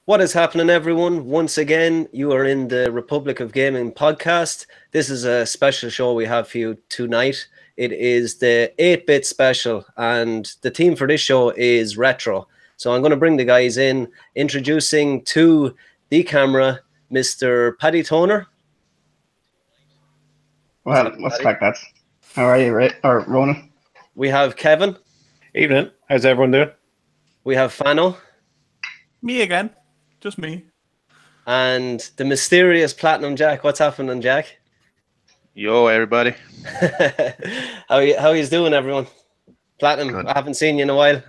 What is happening, everyone? Once again, you are in the Republic of Gaming podcast. This is a special show we have for you tonight. It is the 8-bit special, and the theme for this show is retro. So I'm going to bring the guys in, introducing to the camera, Mr. Paddy Toner. Well, what's back that? How are you, Ray? Or Ronan? We have Kevin. Evening. How's everyone doing? We have Fano. Me again. Just me. And the mysterious Platinum Jack. What's happening, Jack? Yo, everybody. How you doing, everyone? Platinum, Good. I haven't seen you in a while.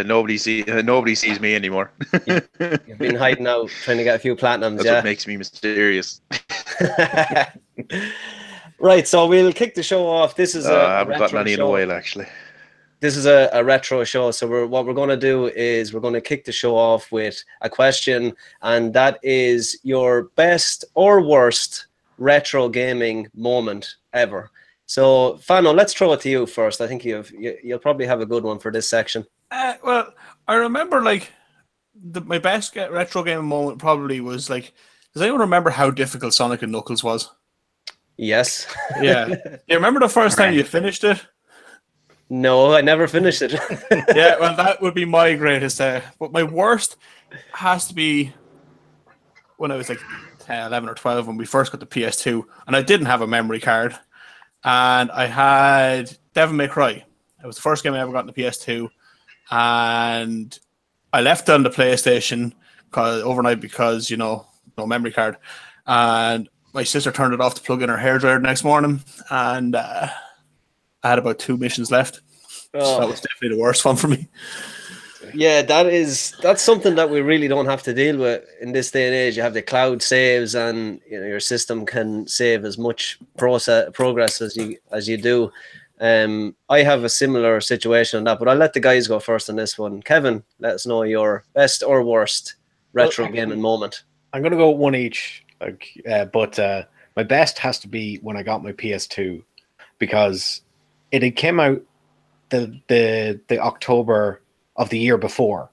Nobody sees me anymore. You've been hiding out, trying to get a few platinums. That's what makes me mysterious. Right, so we'll kick the show off. This is I haven't gotten any in a while, actually. This is a retro show, so what we're going to do is we're going to kick the show off with a question, and that is your best or worst retro gaming moment ever. So, Fano, let's throw it to you first. I think you'll probably have a good one for this section. Well, I remember my best retro gaming moment probably was does anyone remember how difficult Sonic and Knuckles was? Yes. Yeah. You remember the first time you finished it? No, I never finished it. Yeah, well, that would be my greatest. But my worst has to be when I was 10, 11 or 12 when we first got the PS2, and I didn't have a memory card, and I had Devil May Cry. It was the first game I ever got on the PS2, and I left it on the PlayStation overnight because, no memory card, and my sister turned it off to plug in her hairdryer the next morning, and I had about 2 missions left. So that was definitely the worst one for me. Yeah, that's something that we really don't have to deal with in this day and age. You have the cloud saves, and your system can save as much progress as you do. I have a similar situation on that, but I'll let the guys go first on this one. Kevin, let us know your best or worst retro gaming moment. I'm going to go one each, but my best has to be when I got my PS2, because it had came out the October of the year before.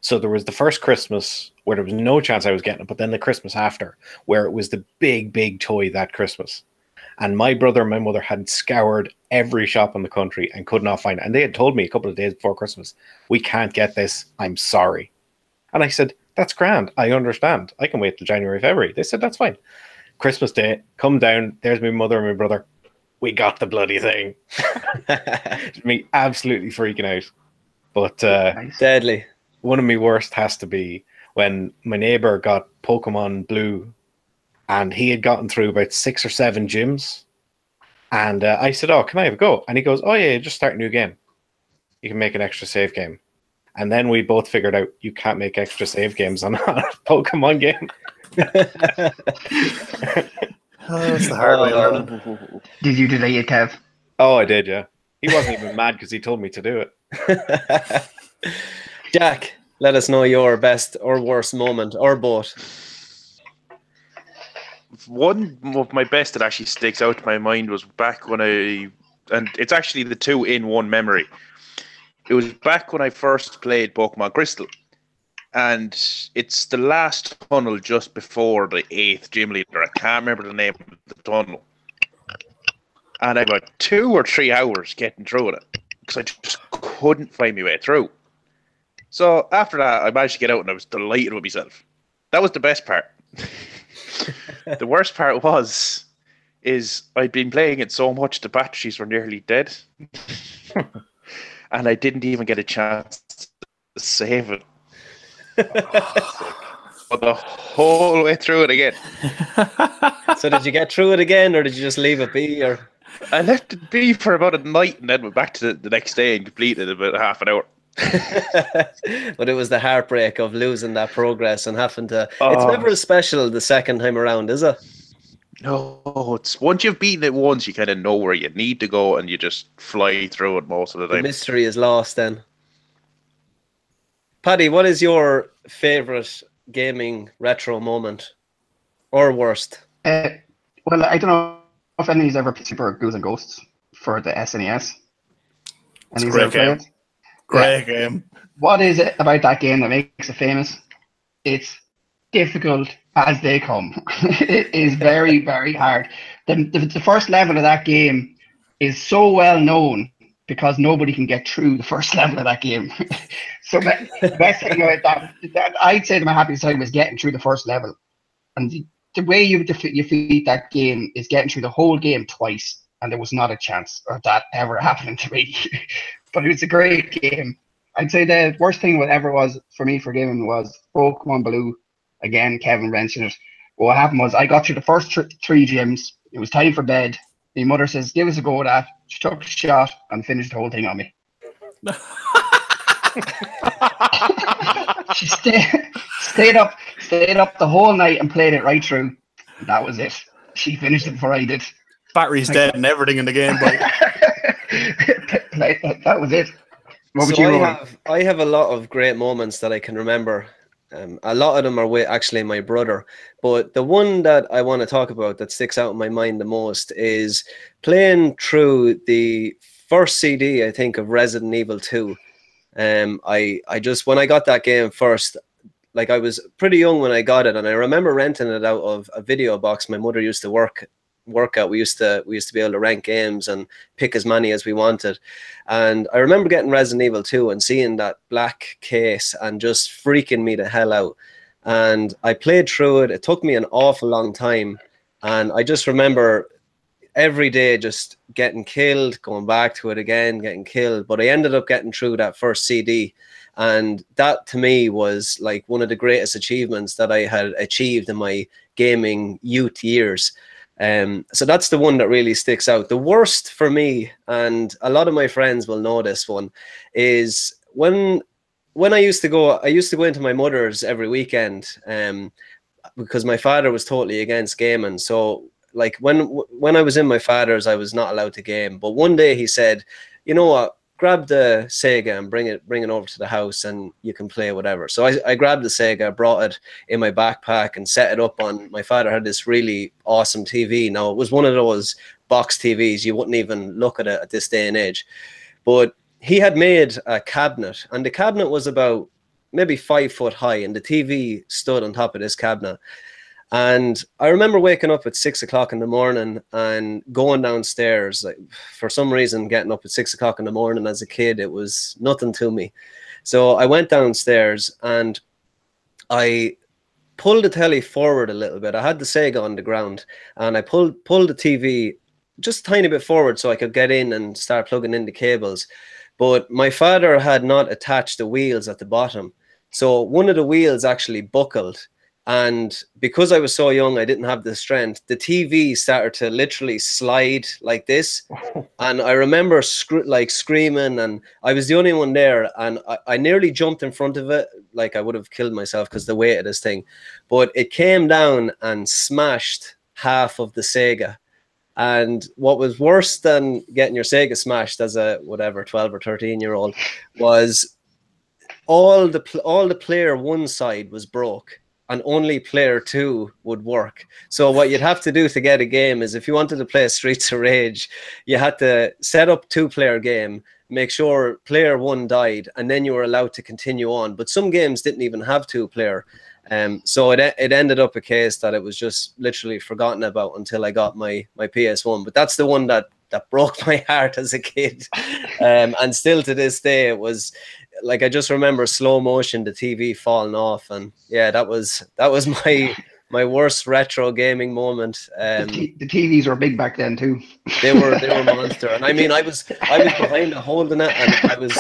So there was the first Christmas where there was no chance I was getting it, but then the Christmas after, where it was the big toy that Christmas. And my brother and my mother had scoured every shop in the country and could not find it. And they had told me a couple of days before Christmas, we can't get this, I'm sorry. And I said, that's grand, I understand. I can wait till January, February. They said, that's fine. Christmas Day, come down, there's my mother and my brother. We got the bloody thing. Me absolutely freaking out. But deadly. One of my worst has to be when my neighbor got Pokemon Blue, and he had gotten through about 6 or 7 gyms. And I said, oh, can I have a go? And he goes, oh yeah, just start a new game. You can make an extra save game. And then we both figured out you can't make extra save games on a Pokemon game. That's the hard way of learning. Did you delay it, Kev? Oh, I did, yeah. He wasn't even mad because he told me to do it. Jack, let us know your best or worst moment, or both. One of my best that actually sticks out to my mind was back when and it's actually the 2 in one memory. It was back when I first played Pokemon Crystal. And it's the last tunnel just before the 8th gym leader. I can't remember the name of the tunnel. And I got 2 or 3 hours getting through it because I just couldn't find my way through. So after that, I managed to get out and I was delighted with myself. That was the best part. The worst part is I'd been playing it so much the batteries were nearly dead. And I didn't even get a chance to save it. But the whole way through it again. So did you get through it again, or did you just leave it be? Or I left it be for about a night and then went back to the next day and completed it in about half an hour. But it was the heartbreak of losing that progress and having to. It's never as special the second time around, is it? No, it's once you've beaten it once, you kind of know where you need to go and you just fly through it most of the time. The mystery is lost then. Paddy, what is your favourite gaming retro moment, or worst? Well, I don't know if anybody's ever played Super Ghouls and Ghosts for the SNES. It's a great game. Great game. What is it about that game that makes it famous? It's difficult as they come. It is very, very hard. The first level of that game is so well known because nobody can get through the first level of that game. So the best thing about that I'd say my happiest time was getting through the first level. And the way you defeat that game is getting through the whole game twice, and there was not a chance of that ever happening to me. But it was a great game. I'd say the worst thing whatever was for me for gaming was Pokemon Blue. Again, Kevin mentioned it. What happened was I got through the first 3 gyms. It was time for bed. My mother says, give us a go at that. She took a shot and finished the whole thing on me. She stayed up the whole night and played it right through. That was it. She finished it before I did. Battery's dead and everything in the game, but that was it. What would So you I have a lot of great moments that I can remember. A lot of them are with actually my brother, but the one that I want to talk about that sticks out in my mind the most is playing through the first CD, I think, of Resident Evil 2. I just, when I got that game first, like I was pretty young when I got it, and I remember renting it out of a video box my mother used to work at. We used to be able to rent games and pick as many as we wanted. And I remember getting Resident Evil 2 and seeing that black case and just freaking me the hell out. And I played through it. It took me an awful long time. And I just remember every day just getting killed, going back to it again, getting killed. But I ended up getting through that first CD. And that to me was like one of the greatest achievements that I had achieved in my gaming youth years. So that's the one that really sticks out. The worst for me, and a lot of my friends will know this one, is when I used to go into my mother's every weekend, because my father was totally against gaming. So like when I was in my father's, I was not allowed to game. But one day he said, you know what? Grab the Sega and bring it over to the house and you can play whatever. So I grabbed the Sega, brought it in my backpack and set it up on, my father had this really awesome TV. Now it was one of those box TVs. You wouldn't even look at it at this day and age, but he had made a cabinet, and the cabinet was about maybe 5 foot high, and the TV stood on top of this cabinet. And I remember waking up at 6 o'clock in the morning and going downstairs. Like, for some reason, getting up at 6 o'clock in the morning as a kid, it was nothing to me. So I went downstairs and I pulled the telly forward a little bit. I had the Sega on the ground, and I pulled the TV just a tiny bit forward so I could get in and start plugging in the cables. But my father had not attached the wheels at the bottom. So one of the wheels actually buckled. And because I was so young, I didn't have the strength. The TV started to literally slide like this. And I remember screaming, and I was the only one there. And I nearly jumped in front of it. Like I would have killed myself because the weight of this thing. But it came down and smashed half of the Sega. And what was worse than getting your Sega smashed as a 12 or 13-year-old was all the player one side was broke. And only player 2 would work. So what you'd have to do to get a game is, if you wanted to play Streets of Rage, you had to set up 2-player game, make sure player 1 died, and then you were allowed to continue on. But some games didn't even have 2-player. So it ended up a case that it was just literally forgotten about until I got my PS1. But that's the one that broke my heart as a kid. And still to this day, it was like, I just remember slow motion, the TV falling off. And yeah, that was my worst retro gaming moment. The TVs were big back then too. They were monster. And I mean, I was behind it holding it, and I was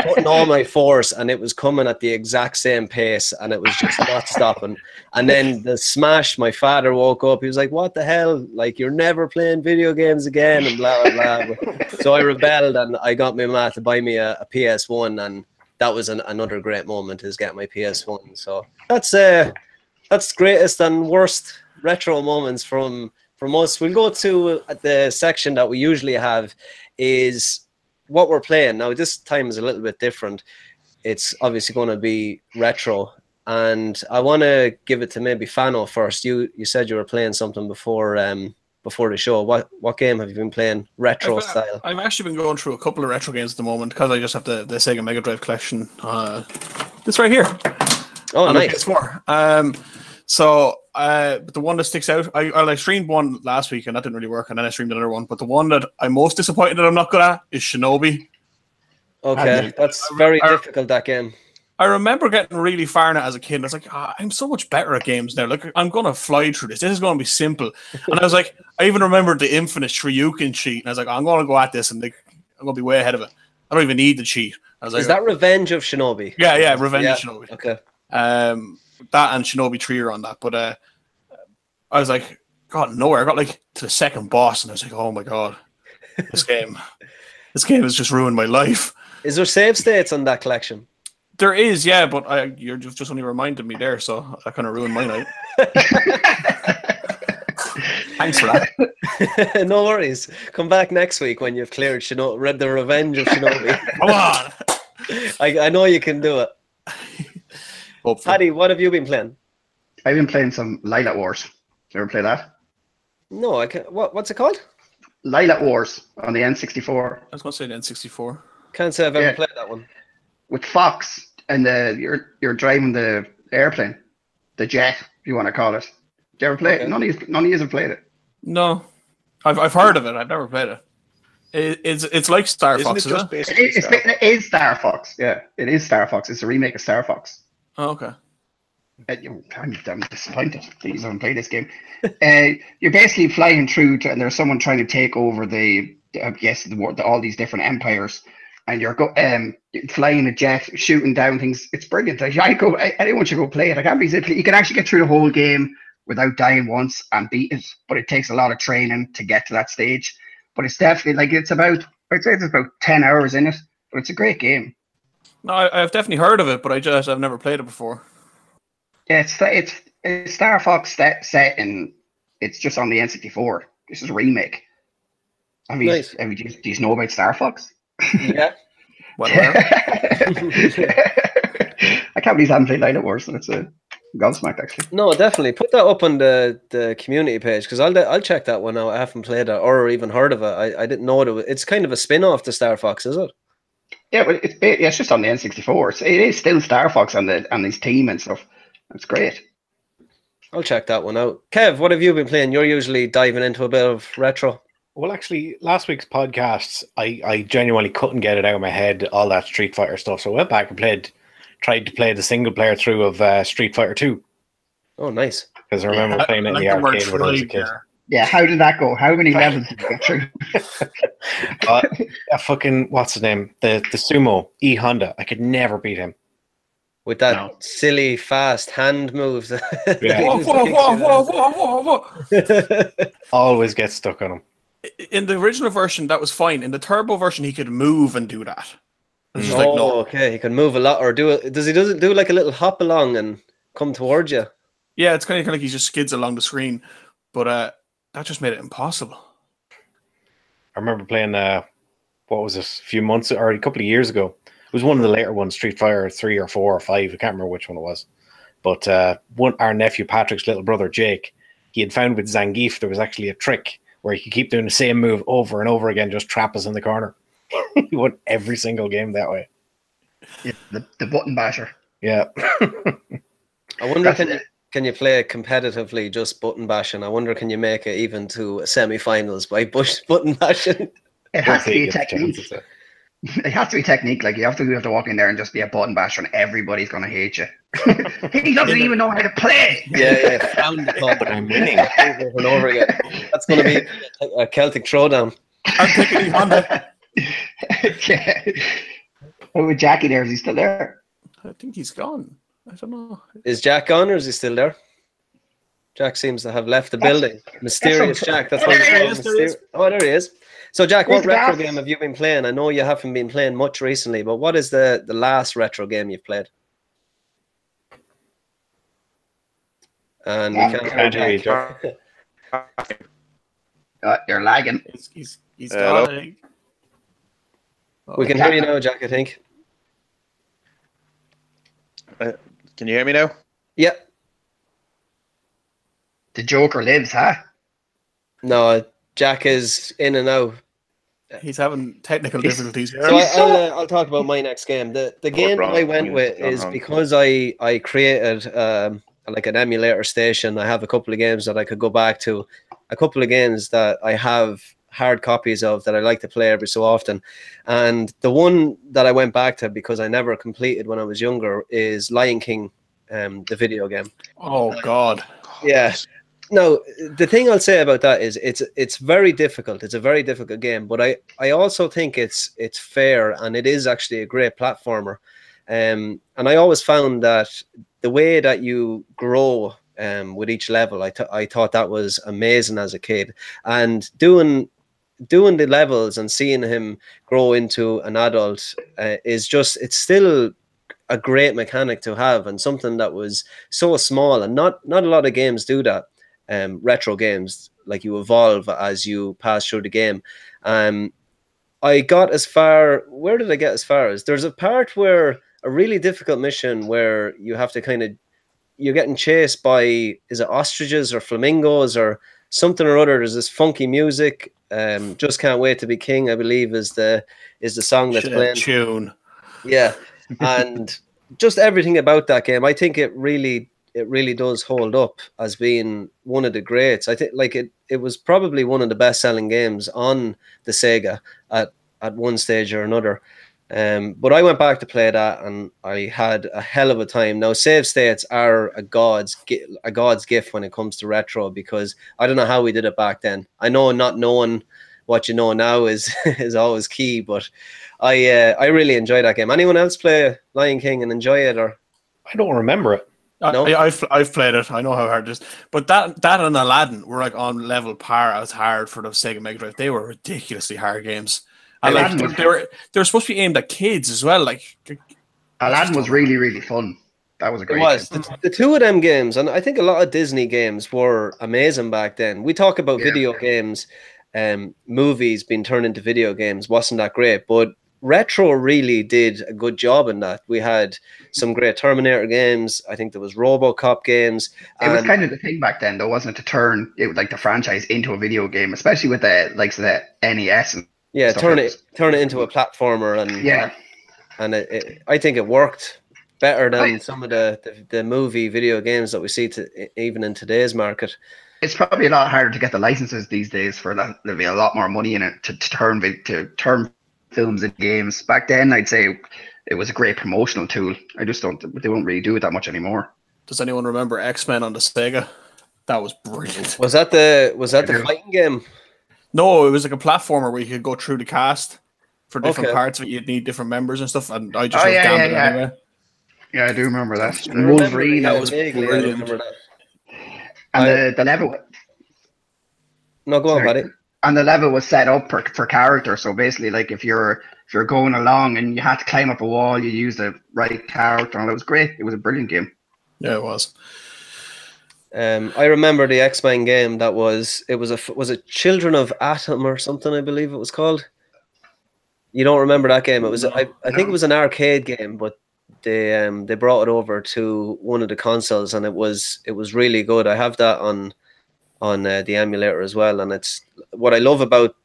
putting all my force, and it was coming at the exact same pace, and it was just not stopping. And then the smash, my father woke up. He was like, "What the hell? Like, you're never playing video games again," and blah blah blah. So I rebelled, and I got my mom to buy me a PS1, and that was another great moment, is getting my PS1. So that's greatest and worst retro moments from us. We'll go to the section that we usually have, is what we're playing. Now this time is a little bit different. It's obviously going to be retro, and I want to give it to maybe Fano first. You said you were playing something before before the show. What game have you been playing retro style? I've actually been going through a couple of retro games at the moment because I just have the Sega Mega Drive collection. This right here. Oh, on nice. the PS4. But the one that sticks out, I streamed one last week and that didn't really work, and then I streamed another one. But the one that I'm most disappointed that I'm not good at is Shinobi. Okay, that's very difficult, that game. I remember getting really far in it as a kid. And I was like, I'm so much better at games now. Like, I'm going to fly through this. This is going to be simple. And I was like, I even remembered the infamous Shoryuken cheat. And I was like, I'm going to go at this and I'm going to be way ahead of it. I don't even need the cheat. I was like, is that Revenge of Shinobi? Yeah, Revenge of Shinobi. Okay. That and Shinobi 3 are on that. But I was like, God, nowhere. I got like to the second boss and I was like, oh my God, this game has just ruined my life. Is there save states on that collection? There is, yeah, but you're just only reminded me there, so that kind of ruined my night. Thanks for that. No worries. Come back next week when you've cleared read the Revenge of Shinobi. Come on. I know you can do it. Hopefully. Paddy, what have you been playing? I've been playing some Lilac Wars. Did you ever play that? No, I can't. What's it called? Lilac Wars on the N64. I was going to say the N64. Can't say I've ever played that one. With Fox, and you're driving the airplane, the jet, if you want to call it. Did you ever play it? None of you have played it. No, I've heard of it. I've never played it. It's like Star Fox, Isn't it is just it? basically It is Star Fox. Yeah, it is Star Fox. It's a remake of Star Fox. Oh, okay. I'm disappointed that you haven't played this game. You're basically flying through, and there's someone trying to take over all these different empires, and you're flying a jet, shooting down things. It's brilliant. Anyone should go play it. I can't believe you can actually get through the whole game without dying once and beat it, but it takes a lot of training to get to that stage. But it's definitely I'd say it's about 10 hours in it, but it's a great game. No, I've definitely heard of it, but I've never played it before. Yeah, it's Star Fox set in. It's just on the N64. This is a remake. Nice. Do you know about Star Fox? Yeah. Whatever. I can't believe I haven't played Lilac Wars, and it's a Godsmack actually. No, definitely put that up on the community page because I'll check that one out. I haven't played it or even heard of it. I didn't know it. It's kind of a spin-off to Star Fox, is it? Yeah, but it's just on the N64. It is still Star Fox on his team and stuff. It's great. I'll check that one out. Kev, what have you been playing? You're usually diving into a bit of retro. Well, actually, last week's podcasts, I genuinely couldn't get it out of my head, all that Street Fighter stuff. So I went back and tried to play the single player through of Street Fighter 2. Oh, nice. Because I remember playing it in the arcade when I was a kid. Yeah, how did that go? How many levels did you get through? What's his name? The Sumo, E Honda. I could never beat him. With that silly, fast hand moves. Yeah. Whoa. Always get stuck on him. In the original version, that was fine. In the turbo version, he could move and do that. It's just okay. He can move a lot, or does he do like a little hop along and come towards you? Yeah, it's kind of like he just skids along the screen, but that just made it impossible. I remember playing what was it, a few months or a couple of years ago. It was one of the later ones, Street Fighter 3 or 4 or 5. I can't remember which one it was. But our nephew Patrick's little brother Jake, he had found with Zangief there was actually a trick where he could keep doing the same move over and over again, just trap us in the corner. He won every single game that way. Yeah, the button basher. Yeah. I wonder can you play it competitively, just button bashing? I wonder can you make it even to semi-finals by button bashing? It has to be a technique. It has to be technique. Like you have to walk in there and just be a button basher, and everybody's gonna hate you. He doesn't even know how to play. Yeah. Found the club, But I'm winning over and over again. That's gonna be a Celtic throwdown. I'm picking Honda. Yeah. What with Jackie there? Is he still there? I think he's gone. I don't know. Is Jack gone or is he still there? Jack seems to have left the building. Mysterious Jack. That's what he's called. Oh, there he is. So, Jack, what retro game have you been playing? I know you haven't been playing much recently, but what is the last retro game you've played? And we can't hear you, Jack. You're lagging. He's gone, I think. We can hear you now, Jack, I think. Can you hear me now? Yeah. The Joker lives, huh? No, Jack is in and out. He's having technical difficulties here. So I'll talk about my next game. The game that I went with is because I created like an emulator station. I have a couple of games that I could go back to, a couple of games that I have hard copies of that I like to play every so often. And the one that I went back to because I never completed when I was younger is Lion King, the video game. Oh God. Yeah. No, the thing I'll say about that is it's very difficult. It's a very difficult game, but I also think it's fair, and it is actually a great platformer. And I always found that the way that you grow with each level, I thought that was amazing as a kid. And doing the levels and seeing him grow into an adult is just, it's still a great mechanic to have, and something that was so small, and not a lot of games do that. Retro games, like you evolve as you pass through the game. I got as far, where did I get as far as, there's a part where a really difficult mission where you have to you're getting chased by, is it ostriches or flamingos or something or other. There's this funky music. Just Can't Wait to Be King, I believe, is the song that's playing. Tune. Yeah. And just everything about that game, I think it really does hold up as being one of the greats. I think like it was probably one of the best selling games on the Sega at one stage or another. But I went back to play that and I had a hell of a time. Now save states are a god's gift when it comes to retro, because I don't know how we did it back then. I know not knowing what you know now is always key, but I really enjoyed that game. Anyone else play Lion King and enjoy it? Or I don't remember it. No? I've played it. I know how hard it is. But that and Aladdin were like on level par as hard for the Sega Mega Drive. They were ridiculously hard games. And like they were supposed to be aimed at kids as well. Like Aladdin was really, really fun. That was a great game. The two of them games, and I think a lot of Disney games were amazing back then. We talk about video games, movies being turned into video games, wasn't that great? But retro really did a good job in that. We had some great Terminator games. I think there was RoboCop games. It was kind of the thing back then, though, wasn't it, to turn it like the franchise into a video game, especially with the likes of the NES and turn it into a platformer, and I think it worked better than some of the movie video games that we see even in today's market. It's probably a lot harder to get the licenses these days for that. There'll be a lot more money in it to turn films and games. Back then, I'd say it was a great promotional tool. I just they don't really do it that much anymore. Does anyone remember X-Men on the Sega? That was brilliant. Was that the fighting game? No, it was like a platformer where you could go through the cast for different parts of it. You'd need different members and stuff, and I just anyway. Yeah, I do remember that. Wolverine, that was brilliant. And the level. No, go on, buddy. And the level was set up for character. So basically, like if you're going along and you had to climb up a wall, you use the right character, and it was great. It was a brilliant game. Yeah, it was. I remember the X-Men game that was it Children of Atom or something, I believe it was called. You don't remember that game? It was I think it was an arcade game, but they brought it over to one of the consoles, and it was really good. I have that on the emulator as well, and it's what I love about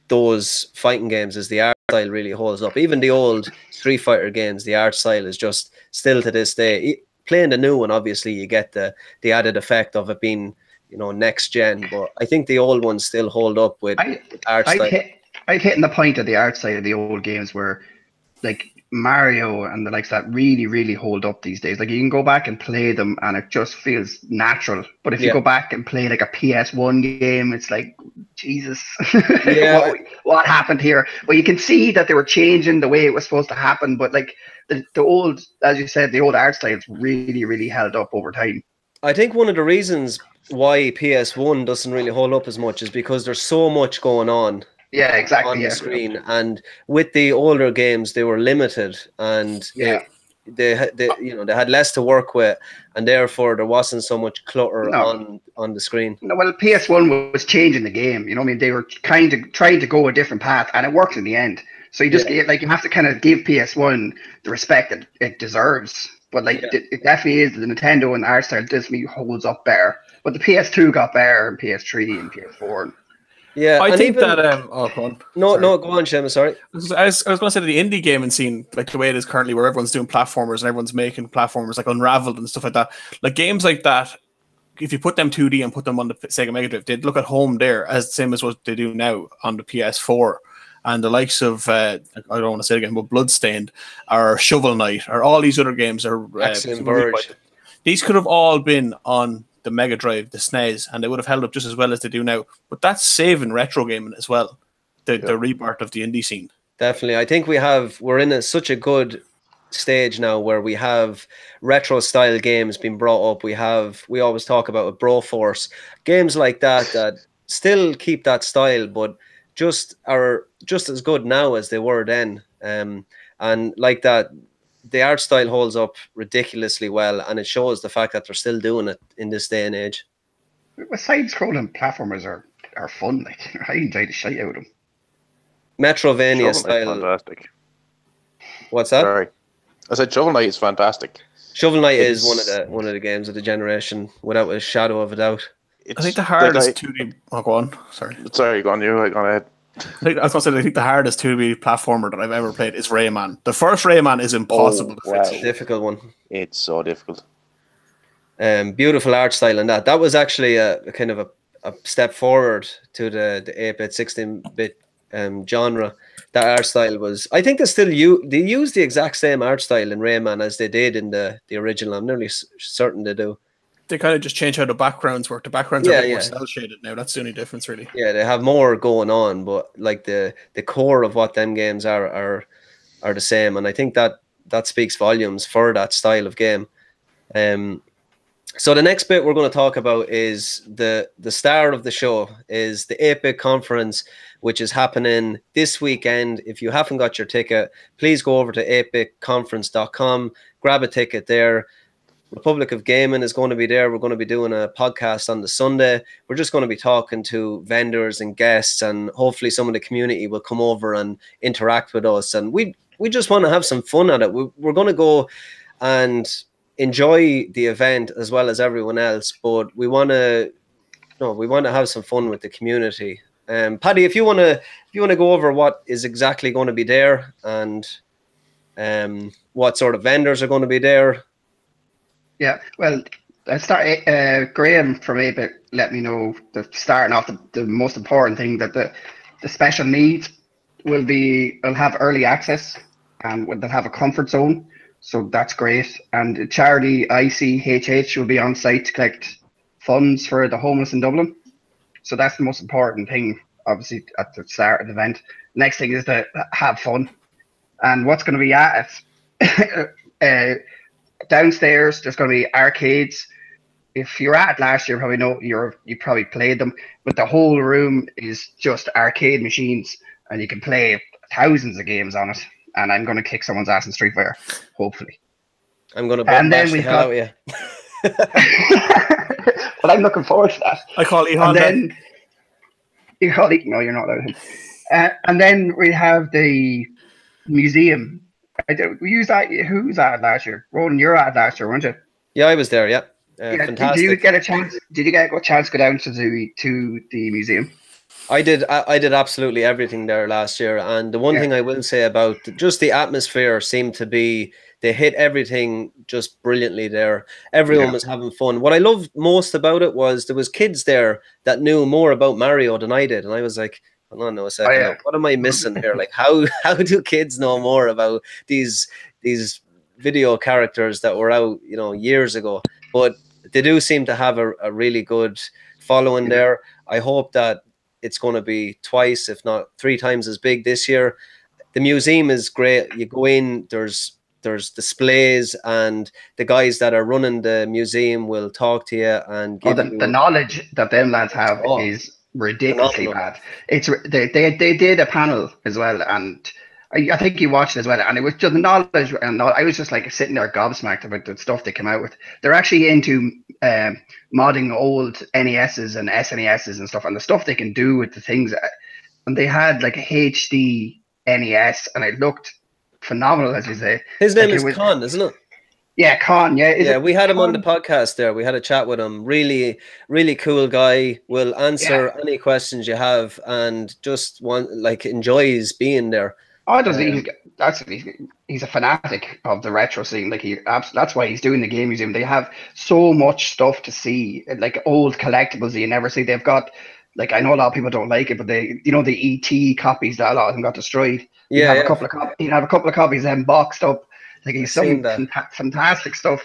those fighting games is the art style really holds up. Even the old Street Fighter games, the art style is just still to this day. Playing the new one, obviously, you get the added effect of it being, next gen. But I think the old ones still hold up with art style. I've hit the point of the art side of the old games where, like Mario and the likes that really, really hold up these days. Like you can go back and play them, and it just feels natural. But if you go back and play like a PS1 game, it's like Jesus, what happened here? Well, you can see that they were changing the way it was supposed to happen, but like. The old, as you said, the old art styles really, really held up over time. I think one of the reasons why PS1 doesn't really hold up as much is because there's so much going on. Yeah, exactly. On the screen, and with the older games, they were limited, and they had less to work with, and therefore there wasn't so much clutter on the screen. No, well, PS1 was changing the game. You know what I mean? They were kind of trying to go a different path, and it worked in the end. So you just you have to kind of give PS1 the respect that it deserves. But it definitely is the Nintendo and the art style definitely holds up better. But the PS2 got better, and PS3 and PS4. Yeah, I and think even, that oh, go on. no, Sorry. no, go on, Seamus. Sorry. I was going to say that the indie gaming scene, like the way it is currently, where everyone's doing platformers and everyone's making platformers like Unraveled and stuff like that, like games like that, if you put them 2D and put them on the Sega Mega Drive, they'd look at home there as the same as what they do now on the PS4. And the likes of, I don't want to say it again, but Bloodstained or Shovel Knight or all these other games are Axiom Verge. these could have all been on the Mega Drive, the SNES, and they would have held up just as well as they do now. But that's saving retro gaming as well, the rebirth of the indie scene. Definitely. I think we're in such a good stage now where we have retro style games being brought up. We always talk about a Broforce, games like that still keep that style, but are just as good now as they were then. And like that, the art style holds up ridiculously well, and it shows the fact that they're still doing it in this day and age. Well, side-scrolling platformers are fun. Like, I enjoy the shit out of them. Metrovania Shovel Knight's style. fantastic. What's that? Sorry, I said Shovel Knight is fantastic. Shovel Knight is one of the games of the generation, without a shadow of a doubt. I think the hardest 2D. Oh, go on. Sorry, go on. You go ahead. I was going to say, I think the hardest 2D platformer that I've ever played is Rayman. The first Rayman is impossible to fix. It's a difficult one. It's so difficult. Beautiful art style in that. That was actually a kind of a step forward to the 8-bit, 16-bit genre. That art style was, I think they use the exact same art style in Rayman as they did in the original. I'm nearly certain they do. They kind of just change how the backgrounds work. The backgrounds are a bit more cell shaded now. That's the only difference, really. Yeah, they have more going on, but like the core of what them games are the same, and I think that speaks volumes for that style of game. So the next bit we're going to talk about is the star of the show is the 8-bit conference, which is happening this weekend. If you haven't got your ticket, please go over to 8bitconference.com, grab a ticket there. Republic of Gaming is going to be there. We're going to be doing a podcast on the Sunday. We're just going to be talking to vendors and guests, and hopefully some of the community will come over and interact with us. And we just want to have some fun at it. We're going to go and enjoy the event as well as everyone else, but we want to have some fun with the community. Paddy, if you want to go over what is exactly going to be there and what sort of vendors are going to be there. Yeah, well, let's start. Graham from 8-bit let me know starting off the most important thing, that the special needs will have early access and they'll have a comfort zone. So that's great. And charity ICHH will be on site to collect funds for the homeless in Dublin. So that's the most important thing, obviously, at the start of the event. Next thing is to have fun. And what's going to be at it? Downstairs, there's going to be arcades. If you're at it last year, you probably played them, but the whole room is just arcade machines, and you can play thousands of games on it. And I'm going to kick someone's ass in Street Fighter, hopefully. I'm going to bash the hell out of you. Well, I'm looking forward to that. I call Ehon. And then you call Ehon. No, you're not allowed him. And then we have the museum. We used that. Who was at last year? Ronan, you're at last year, weren't you? Yeah, I was there. Yeah, fantastic. Did you get a chance? Did you get a chance to go down to the museum? I did absolutely everything there last year, and the one thing I will say about just the atmosphere seemed to be, they hit everything just brilliantly there. Everyone was having fun. What I loved most about it was there was kids there that knew more about Mario than I did, and I was like, hold on a second, what am I missing here? Like, how do kids know more about these video characters that were out, years ago? But they do seem to have a really good following there. I hope that it's going to be twice, if not 3 times as big this year. The museum is great. You go in, there's displays, and the guys that are running the museum will talk to you and give you the knowledge that them lads have is ridiculously bad. It's they did a panel as well, and I think you watched it as well, and it was just the knowledge, and I was just like sitting there gobsmacked about the stuff they came out with. They're actually into modding old NESs and SNESs and stuff, and the stuff they can do with the things. And they had like a HD NES, and it looked phenomenal, as you say. His name is Con, isn't it? Yeah, Con. Yeah, yeah, we had him on the podcast there. We had a chat with him. Really, really cool guy. Will answer any questions you have, and just enjoys being there. Oh, does he's a fanatic of the retro scene. Like that's why he's doing the game museum. They have so much stuff to see, like old collectibles that you never see. They've got, like, I know a lot of people don't like it, but the ET copies that a lot of them got destroyed. You have a couple of copies then boxed up. Like, he's some fantastic stuff.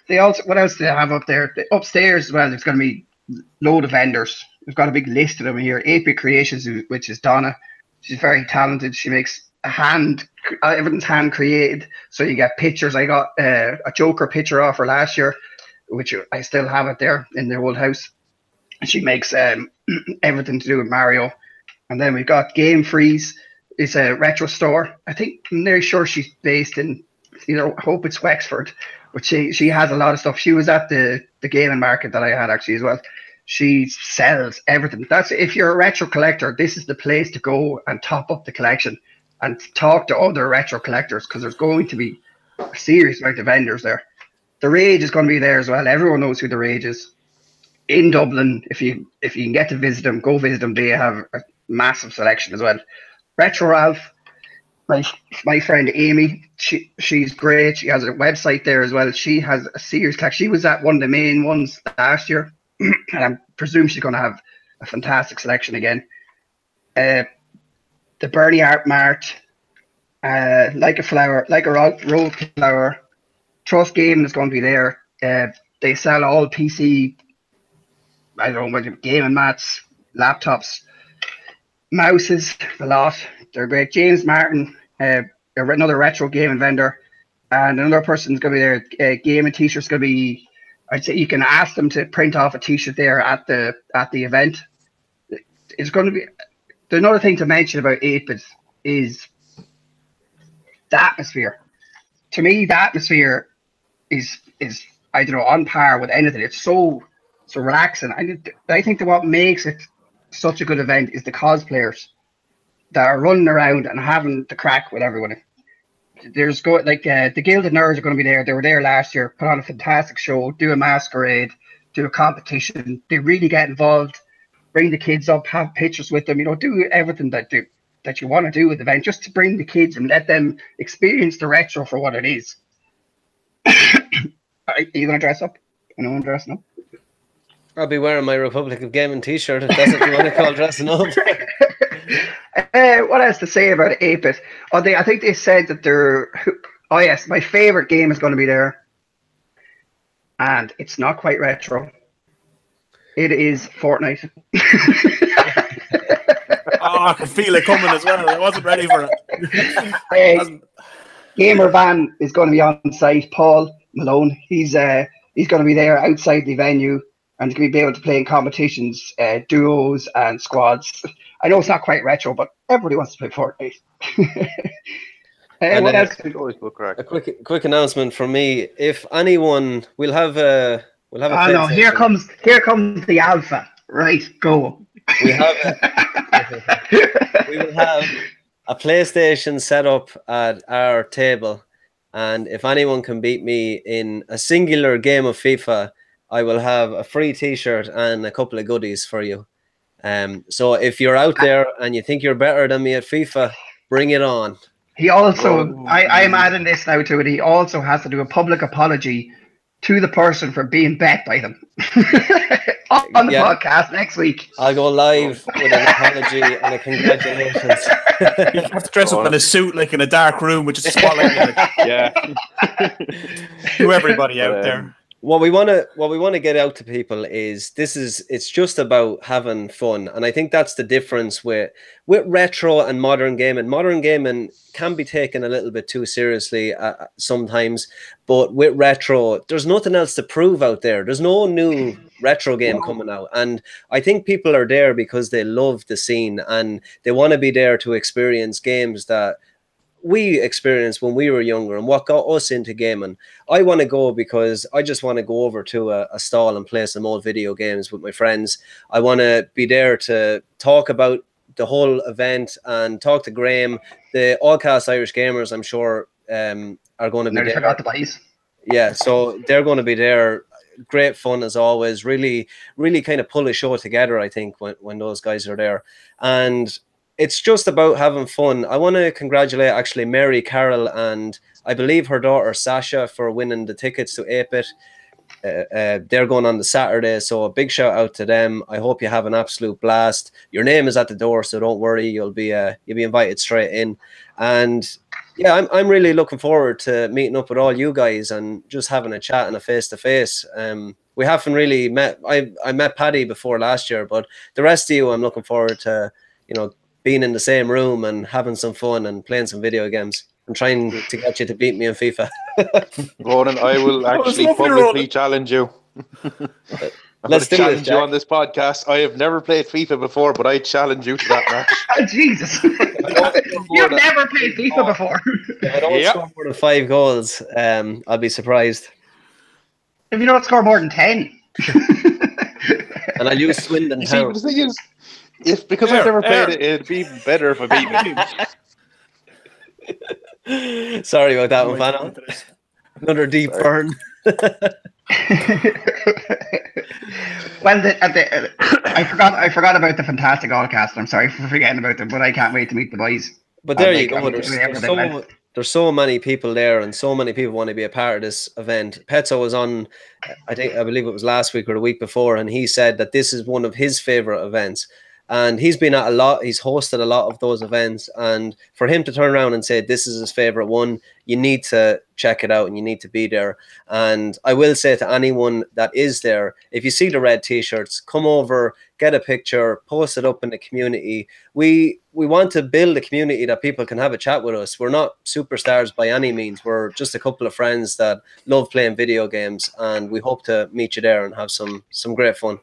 They also, what else do they have up there? Upstairs as well, there's going to be a load of vendors. We've got a big list of them here. 8-Bit Creations, which is Donna. She's very talented. She makes everything's hand created. So you get pictures. I got a Joker picture off her last year, which I still have it there in the old house. She makes everything to do with Mario. And then we've got Game Freeze. It's a retro store. I'm nearly sure she's based in, I hope it's Wexford, but she has a lot of stuff. She was at the gaming market that I had actually as well. She sells everything. If you're a retro collector, this is the place to go and top up the collection and talk to other retro collectors, because there's going to be a serious amount of vendors there. The Rage is going to be there as well. Everyone knows who the Rage is. In Dublin, if you can get to visit them, go visit them. They have a massive selection as well. Retro Ralph, my friend Amy, she's great. She has a website there as well. She has a serious collection. She was at one of the main ones last year, and I presume she's going to have a fantastic selection again. The Bernie Art Mart, Like a Road Flower, Trust Gaming is going to be there. They sell all PC, I don't know, gaming mats, laptops, mouses, a lot. They're great. James Martin, another retro gaming vendor, and another person's going to be there. Gaming t-shirts going to be, I'd say you can ask them to print off a t-shirt there at the event. It's going to be, another thing to mention about 8-Bit is the atmosphere. To me, the atmosphere is I don't know, on par with anything. It's so relaxing. I think that what makes it such a good event is the cosplayers that are running around and having the crack with everyone. There's the Gilded Nerds are going to be there. They were there last year, put on a fantastic show, do a masquerade, do a competition. They really get involved, bring the kids up, have pictures with them, do everything that you want to do with the event, just to bring the kids and let them experience the retro for what it is. Are you going to dress up? Anyone dressing up? I'll be wearing my Republic of Gaming t-shirt, if that's what you want to call dressing up. What else to say about 8-Bit? I think they said that yes, my favorite game is going to be there, and it's not quite retro. It is Fortnite. I can feel it coming as well. I wasn't ready for it. Gamer Van is going to be on site. Paul Malone, he's going to be there outside the venue, and he's going to be able to play in competitions, duos and squads. I know it's not quite retro, but everybody wants to play Fortnite. What else? A quick announcement from me. If anyone, we'll have a. No, here comes the alpha. Right, go. We will have a PlayStation set up at our table, and if anyone can beat me in a singular game of FIFA, I will have a free t-shirt and a couple of goodies for you. So if you're out there and you think you're better than me at FIFA, bring it on. He also, I am adding this now to it, he also has to do a public apology to the person for being bet by them on the podcast next week. I'll go live with an apology and a congratulations. You have to dress up in a suit, like in a dark room with just a spotlight. Yeah. To everybody out there. What we want to get out to people is it's just about having fun, and I think that's the difference with retro and modern gaming. Modern gaming can be taken a little bit too seriously sometimes, but with retro, there's nothing else to prove out there. There's no new retro game coming out, and I think people are there because they love the scene and they want to be there to experience games that we experienced when we were younger and what got us into gaming. I want to go because I just want to go over to a stall and play some old video games with my friends. I want to be there to talk about the whole event and talk to Graham. The Allcast Irish Gamers, I'm sure, are going to be there. Forgot the boys. Yeah, so they're going to be there. Great fun as always. Really, really kind of pull a show together, I think, when those guys are there. And it's just about having fun. I want to congratulate actually Mary Carroll and I believe her daughter Sasha for winning the tickets to Ape It. They're going on the Saturday, so a big shout out to them. I hope you have an absolute blast. Your name is at the door, so don't worry. You'll be invited straight in. And yeah, I'm really looking forward to meeting up with all you guys and just having a chat and a face to face. We haven't really met. I met Paddy before last year, but the rest of you, I'm looking forward to being in the same room and having some fun and playing some video games. I'm trying to get you to beat me in FIFA. Ronan, I will actually publicly challenge you. Let's challenge you on this podcast. I have never played FIFA before, but I challenge you to that match. Oh, Jesus. You've never played FIFA before. If I don't score more than 5 goals, I'll be surprised. If you don't score more than 10. And I'll use Swindon Town. The thing is, because I've never played it, it'd be even better if I beat me. Sorry about that one, Fano. Another deep burn. Well, I forgot about the fantastic Allcast. I'm sorry for forgetting about them, but I can't wait to meet the boys. But there you go. There's so many people there, and so many people want to be a part of this event. Petzo was on, I believe it was last week or the week before, and he said that this is one of his favorite events. And he's been at a lot, he's hosted a lot of those events. And for him to turn around and say, this is his favorite one, you need to check it out and you need to be there. And I will say to anyone that is there, if you see the red t-shirts, come over, get a picture, post it up in the community. We want to build a community that people can have a chat with us. We're not superstars by any means. We're just a couple of friends that love playing video games. And we hope to meet you there and have some great fun.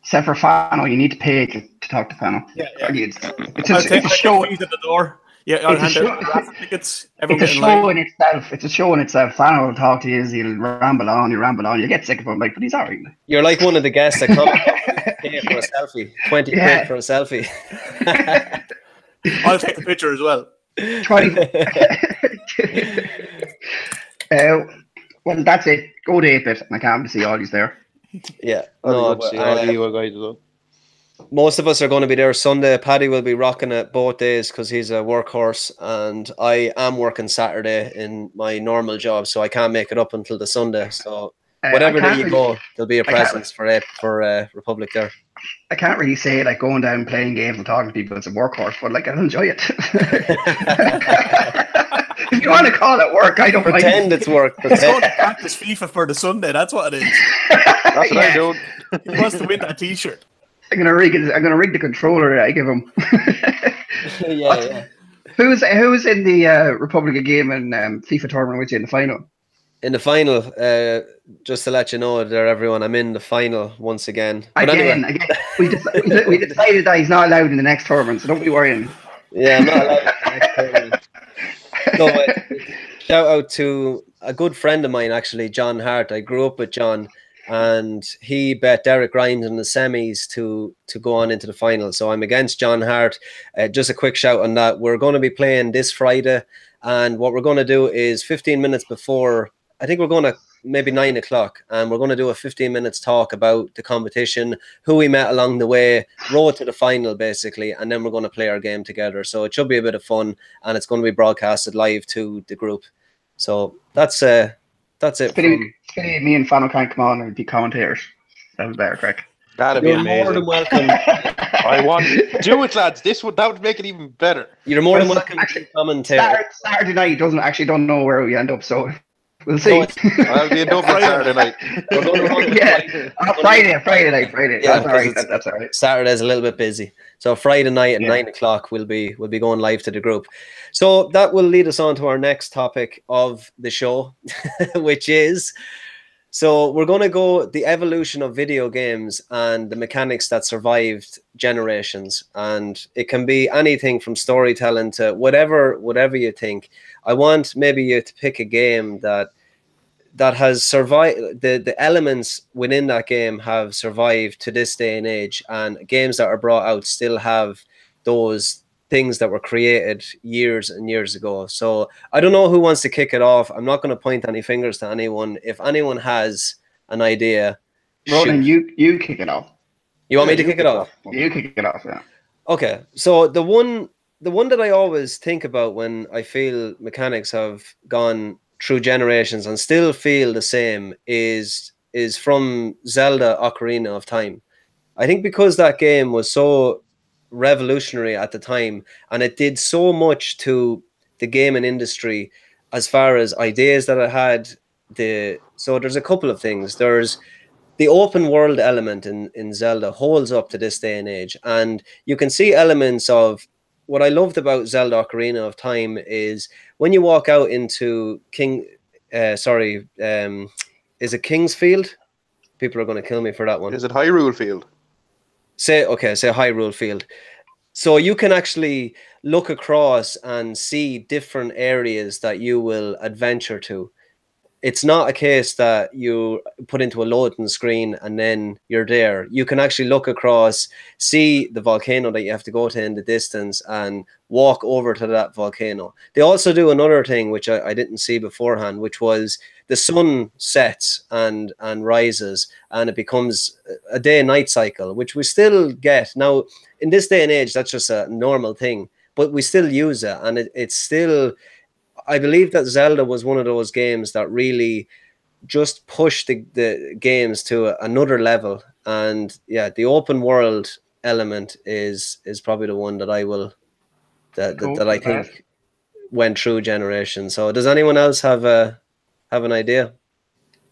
Except for Fano, you need to pay to talk to Fano. Yeah. It's a show. He's at the door. Yeah, I'll hand out tickets. It's a show in itself. It's a show in itself. Fano will talk to you, he'll ramble on, you get sick of him, but he's all right. You're like one of the guests that come pay for a selfie. 20 quid for a selfie. I'll take a picture as well. 20. Well, that's it. Go to 8-bit, and I can't wait to see all these there. Yeah, most of us are going to be there Sunday. Paddy will be rocking it both days because he's a workhorse, and I am working Saturday in my normal job, so I can't make it up until the Sunday. So whatever day you go, there'll be a presence for Republic there. I can't really say like going down playing games and talking to people it's a workhorse, but like I'll enjoy it. If you want to call it work, I don't pretend it's work. He's going to practice FIFA for the Sunday. That's what it is. That's what I do. He wants to win that T-shirt. I'm gonna rig the controller that I give him. Yeah. Who's in the Republica game and FIFA tournament with you in the final? In the final, just to let you know there, everyone, I'm in the final once again. But again, we decided that he's not allowed in the next tournament, so don't be worrying. Yeah, I'm not allowed in the next tournament. No, shout out to a good friend of mine, actually, John Hart. I grew up with John, and he bet Derek Grimes in the semis to go on into the final. So I'm against John Hart. Just a quick shout on that. We're going to be playing this Friday, and what we're going to do is 15 minutes before, I think we're going to maybe 9 o'clock, and we're going to do a 15 minutes talk about the competition, who we met along the way, road to the final basically, and then we're going to play our game together. So it should be a bit of fun, and it's going to be broadcasted live to the group. So that's it. Me and Fano can't come on and be commentators. That was better, Craig. That'd be amazing. More than welcome. Do it, lads. That would make it even better. You're more than welcome to commentate. Saturday night don't know where we end up, so we'll see. I'll be in Dublin Saturday night. Friday night. Yeah, that's all right. Saturday's a little bit busy. So Friday night at 9 o'clock we'll be going live to the group. So that will lead us on to our next topic of the show, which is, so we're going to go the evolution of video games and the mechanics that survived generations. And it can be anything from storytelling to whatever you think. I want maybe you to pick a game that has survived, the elements within that game have survived to this day and age, and games that are brought out still have those things that were created years and years ago. So I don't know who wants to kick it off. I'm not going to point any fingers to anyone. If anyone has an idea, Ronan, shoot. you kick it off. You want me to You kick it off? You kick it off, yeah. Okay. So the one that I always think about when I feel mechanics have gone through generations and still feel the same is from Zelda Ocarina of Time. I think because that game was so revolutionary at the time and it did so much to the gaming industry as far as ideas that it had. So there's a couple of things. There's the open world element in Zelda holds up to this day and age. And you can see elements of what I loved about Zelda Ocarina of Time is when you walk out into is it King's Field? People are going to kill me for that one. Is it Hyrule Field? Say Hyrule Field. So you can actually look across and see different areas that you will adventure to. It's not a case that you put into a loading screen and then you're there. You can actually look across, see the volcano that you have to go to in the distance and walk over to that volcano. They also do another thing, which I didn't see beforehand, which was the sun sets and rises and it becomes a day and night cycle, which we still get. Now, in this day and age, that's just a normal thing, but we still use it. And it's still... I believe that Zelda was one of those games that really just pushed the games to another level. And yeah, the open world element is probably the one that that I think went through generations. So does anyone else have an idea?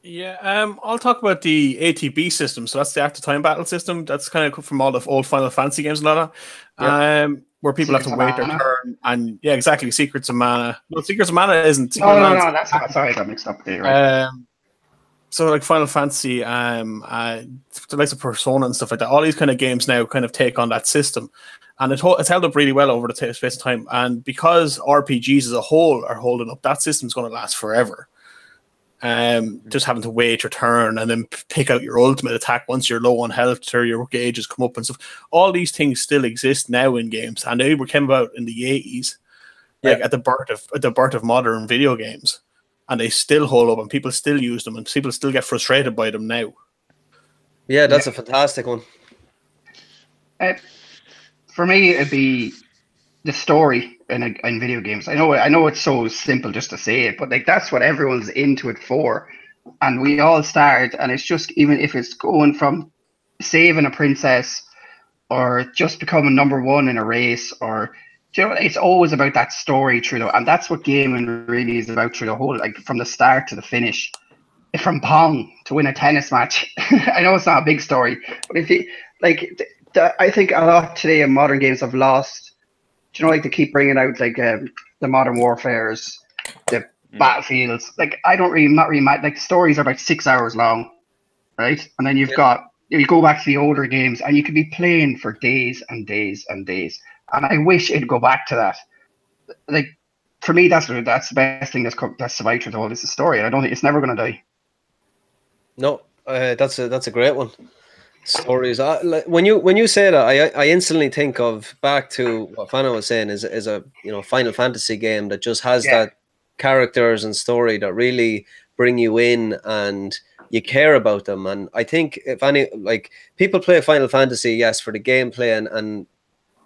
Yeah, I'll talk about the ATB system. So that's the active time battle system. That's kind of from all the old Final Fantasy games and all that. Yep. Where people have to wait their turn, and yeah, exactly. Secrets of Mana. No, Secrets of Mana isn't. No, that's not. Sorry, I got mixed up there. Right. So like Final Fantasy, the likes of Persona and stuff like that. All these kind of games now kind of take on that system, and it's held up really well over the space of time. And because RPGs as a whole are holding up, that system's going to last forever. Just having to wait your turn and then pick out your ultimate attack once you're low on health or your gauges come up and stuff. All these things still exist now in games, and they came about in the 80s, like at the birth of modern video games, and they still hold up, and people still use them, and people still get frustrated by them now. Yeah, that's a fantastic one. For me, it'd be the story in video games. I know it's so simple just to say it, but like that's what everyone's into it for. And we all start, and it's just, even if it's going from saving a princess or just becoming number one in a race, or it's always about that story through and that's what gaming really is about through the whole, like from the start to the finish. From Pong to win a tennis match. I know it's not a big story, but if you like, I think a lot today in modern games have lost. Do you know, like they keep bringing out like the Modern Warfares, the Battlefields. Like not really mad. Like stories are about 6 hours long, right? And then you go back to the older games, and you could be playing for days and days and days. And I wish it'd go back to that. Like for me, that's the best thing that's survived through the whole. This is story, and I don't think it's never going to die. No, that's a great one. Stories. When you say that, I instantly think of back to what Fana was saying is a Final Fantasy game that just has that characters and story that really bring you in and you care about them. And I think if any, like, people play Final Fantasy, yes, for the gameplay and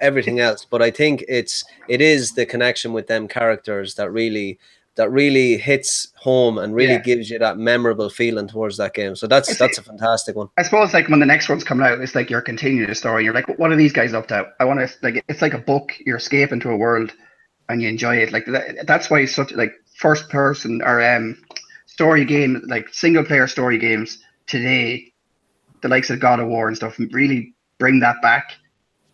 everything else, but I think it is the connection with them characters that really hits home and really gives you that memorable feeling towards that game. So that's a fantastic one. I suppose like when the next one's coming out, it's like you're continuing the story. You're like, what are these guys up to? I want to, like, it's like a book. You're escaping to a world and you enjoy it. Like that's why it's such like first person or story game, like single player story games today, the likes of God of War and stuff, really bring that back,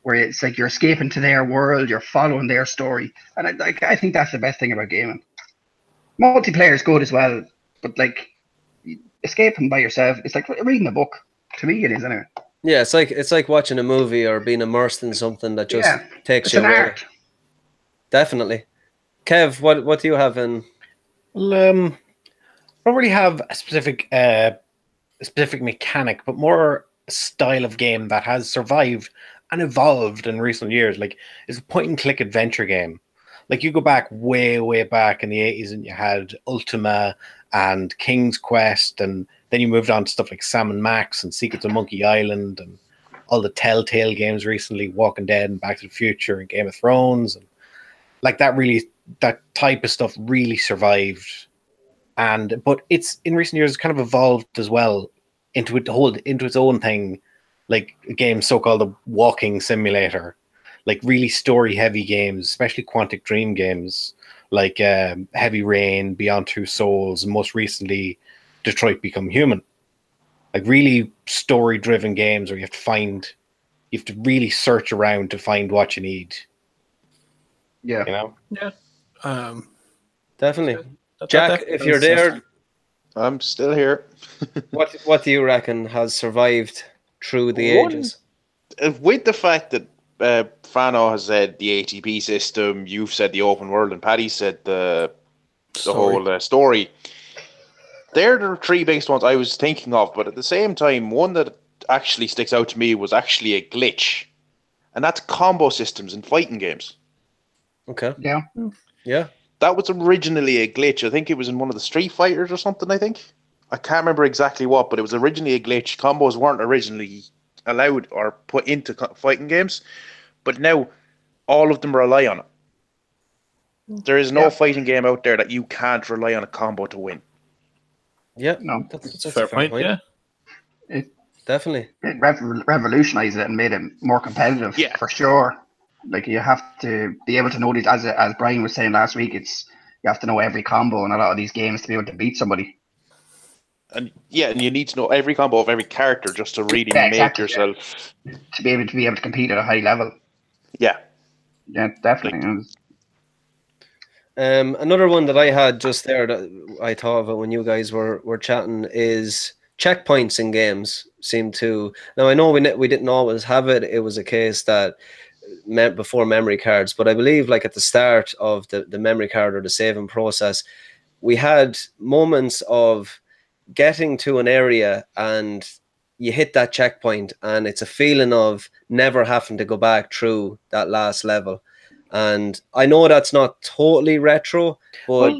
where it's like you're escaping to their world, you're following their story. And I think that's the best thing about gaming. Multiplayer is good as well, but like escaping by yourself, it's like reading a book. To me, it is anyway. Yeah, it's like watching a movie or being immersed in something that just takes you away. Art. Definitely. Kev, what do you have in? Well, I don't really have a specific mechanic, but more a style of game that has survived and evolved in recent years. Like, it's a point and click adventure game. Like, you go back way back in the 80s and you had Ultima and King's Quest, and then you moved on to stuff like Sam and Max and Secrets of Monkey Island and all the Telltale games recently, Walking Dead and Back to the Future and Game of Thrones. And like that type of stuff really survived. But it's in recent years kind of evolved as well into its own thing, like a game so-called a walking simulator, like really story-heavy games, especially Quantic Dream games, like Heavy Rain, Beyond Two Souls, and most recently Detroit Become Human. Like really story-driven games where you have to really search around to find what you need. Yeah. You know? Yeah. Definitely. Jack, if you're there, I'm still here. what do you reckon has survived through the ages? With the fact that Fano has said the ATP system, you've said the open world, and Paddy said the whole story. They're the three biggest ones I was thinking of, but at the same time, one that actually sticks out to me was actually a glitch, and that's combo systems in fighting games. Okay. Yeah. Yeah. That was originally a glitch. I think it was in one of the Street Fighters or something, I think. I can't remember exactly what, but it was originally a glitch. Combos weren't originally allowed or put into fighting games, but now all of them rely on it. There is no fighting game out there that you can't rely on a combo to win. Yeah. No. That's Fair point. Yeah. Definitely. It revolutionized it and made it more competitive. Yeah. For sure. Like, you have to be able to know these, as Brian was saying last week, you have to know every combo in a lot of these games to be able to beat somebody. And you need to know every combo of every character just to really make yourself to be able to compete at a high level. Yeah. Yeah, definitely. Another one that I had just there that I thought of it when you guys were chatting is checkpoints in games seem to. Now I know we didn't always have it. It was a case that before memory cards, but I believe like at the start of the memory card or the saving process, we had moments of getting to an area and you hit that checkpoint and it's a feeling of never having to go back through that last level. And I know that's not totally retro, but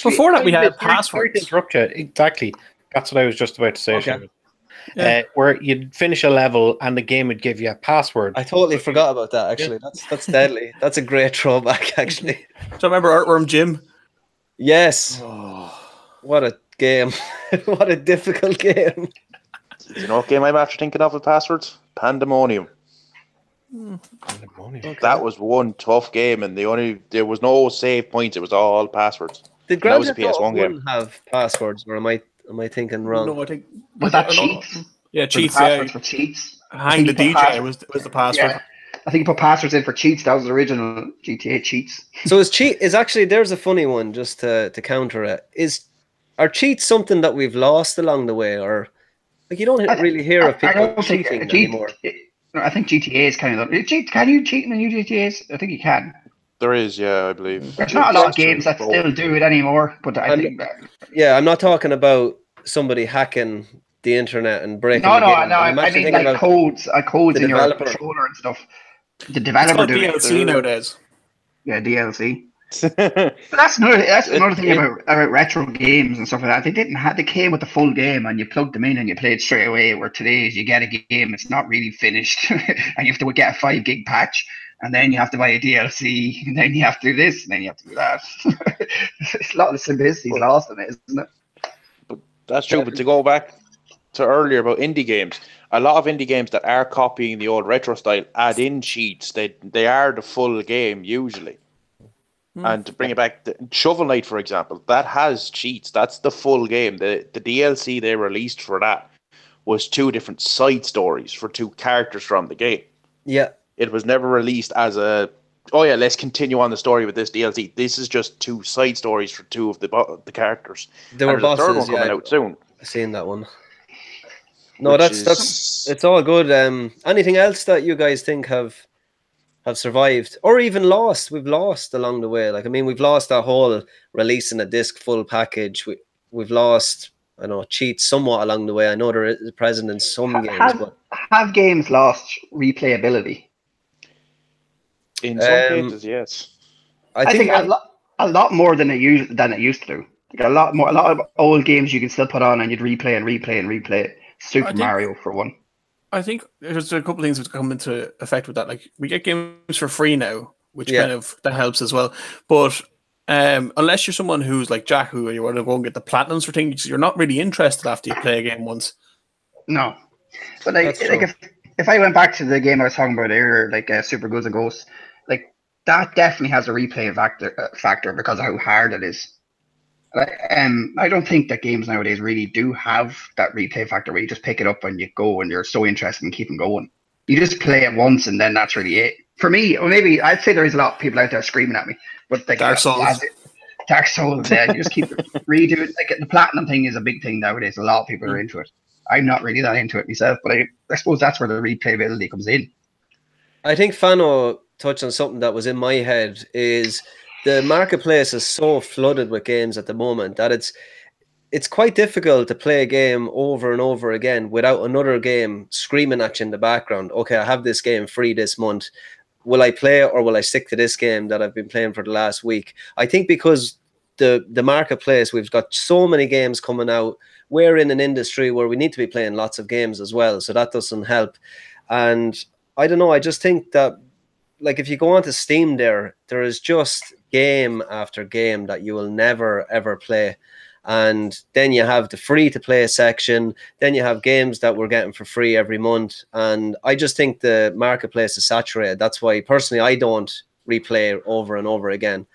before that we had passwords. Interrupt you. Exactly. That's what I was just about to say. Okay. Where you'd finish a level and the game would give you a password. I totally forgot about that, actually. That's deadly. That's a great throwback, actually. Do you remember Earthworm Jim? Yes. What a game. What a difficult game. Do you know what game I'm after thinking of with passwords? Pandemonium. Okay. That was one tough game, and there was no save points. It was all passwords. Did Grand Theft Theft Auto Auto 1 game. have passwords, or am I thinking wrong? No, I think Was that cheats? Yeah, cheats. Passwords Yeah, for cheats. Hang the DJ was the password. Yeah. I think you put passwords in for cheats. That was the original GTA cheats. So is actually there's a funny one just to counter it. Are cheats something that we've lost along the way, or like you don't really hear of people cheating anymore? I think GTA is kind of can you cheat in the new GTAs? I think you can. There is, yeah, I believe. There's not a lot of games that still do it anymore, but I think that. Yeah, I'm not talking about somebody hacking the internet and breaking. No, the game. I mean like codes in your controller and stuff. The developer do DLC nowadays. Yeah, DLC. But that's another thing about retro games and stuff like that. They came with the full game and you plugged them in and you played straight away. Where today's you get a game, it's not really finished, and you have to get a 5 gig patch, and then you have to buy a DLC, and then you have to do this, and then you have to do that. A lot of the simplicity is lost in it, isn't it? That's true. But to go back to earlier about indie games, a lot of indie games that are copying the old retro style add in cheats. They are the full game usually. And to bring it back, Shovel Knight, for example, that has cheats. That's the full game. The DLC they released for that was 2 different side stories for 2 characters from the game. Yeah. It was never released as let's continue on the story with this DLC. This is just 2 side stories for 2 of the characters. There were bosses, a third one coming out soon. I've seen that one. No, that's it's all good. Anything else that you guys think have survived or even lost? We've lost along the way. Like, I mean, we've lost our whole releasing a disc full package. We've lost, I know, cheats somewhat along the way. I know there is present in some games, but have games lost replayability? In some cases, yes. I think a lot more than it used to do. Like a lot of old games you can still put on and you'd replay and replay and replay. Super Mario for one. I think there's a couple of things that come into effect with that. Like we get games for free now, which kind of that helps as well. But unless you're someone who's like Jack, who you want to go and get the platinums for things, you're not really interested after you play a game once. No, but like if I went back to the game I was talking about earlier, like Super Ghouls and Ghosts, like that definitely has a replay factor because of how hard it is. I don't think that games nowadays really do have that replay factor where you just pick it up and you go and you're so interested in keeping going. You just play it once and then that's really it. For me, or maybe I'd say there is a lot of people out there screaming at me, but like Dark Souls, yeah, you just keep redoing. Like the platinum thing is a big thing nowadays. A lot of people are into it. I'm not really that into it myself, but I suppose that's where the replayability comes in. I think Fano touched on something that was in my head is the marketplace is so flooded with games at the moment that it's quite difficult to play a game over and over again without another game screaming at you in the background. Okay, I have this game free this month. Will I play it or will I stick to this game that I've been playing for the last week? I think because the marketplace, we've got so many games coming out. We're in an industry where we need to be playing lots of games as well, so that doesn't help. And I don't know, I just think that like if you go onto Steam there is just game after game that you will never ever play. And then you have the free to play section, then you have games that we're getting for free every month. And I just think the marketplace is saturated. That's why personally I don't replay over and over again.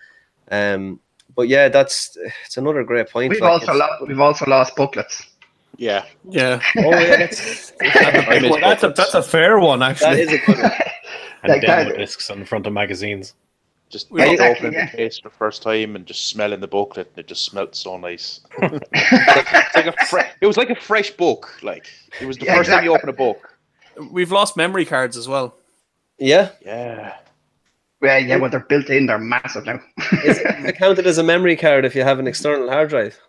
But yeah, it's another great point. We've also lost booklets. Yeah. Oh yeah, that's a fair one actually. That is a good one. And demo discs on the front of magazines. Just opening the case for the first time and just smelling the booklet, and it just smelled so nice. It was like a fresh book. Like it was the first time you open a book. We've lost memory cards as well. Yeah. Well, they're built in. They're massive now. Is it counted as a memory card if you have an external hard drive?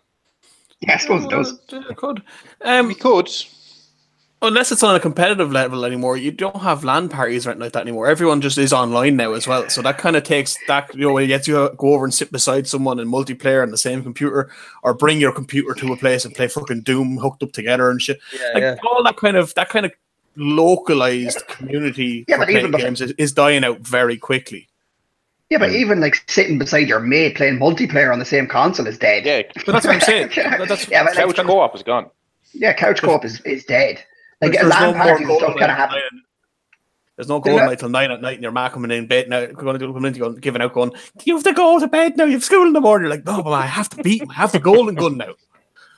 Yeah, I suppose it does. It could. We could. Unless it's on a competitive level anymore, you don't have LAN parties or anything like that anymore. Everyone just is online now as well. So that kind of takes that, you gets you to go over and sit beside someone in multiplayer on the same computer, or bring your computer to a place and play fucking Doom hooked up together and shit. All that kind of localized community for playing games is dying out very quickly. Yeah, but even like sitting beside your mate playing multiplayer on the same console is dead. Yeah, but that's what I'm saying. Couch co-op is gone. Yeah, couch co-op is dead. Like LAN parties and stuff kind of happen. There's no golden night till 9 at night, and your ma coming in bed now, giving out, going, "You have to go to bed now. You have school in the morning." You're like, "No, but I have to beat him. I have the golden gun now."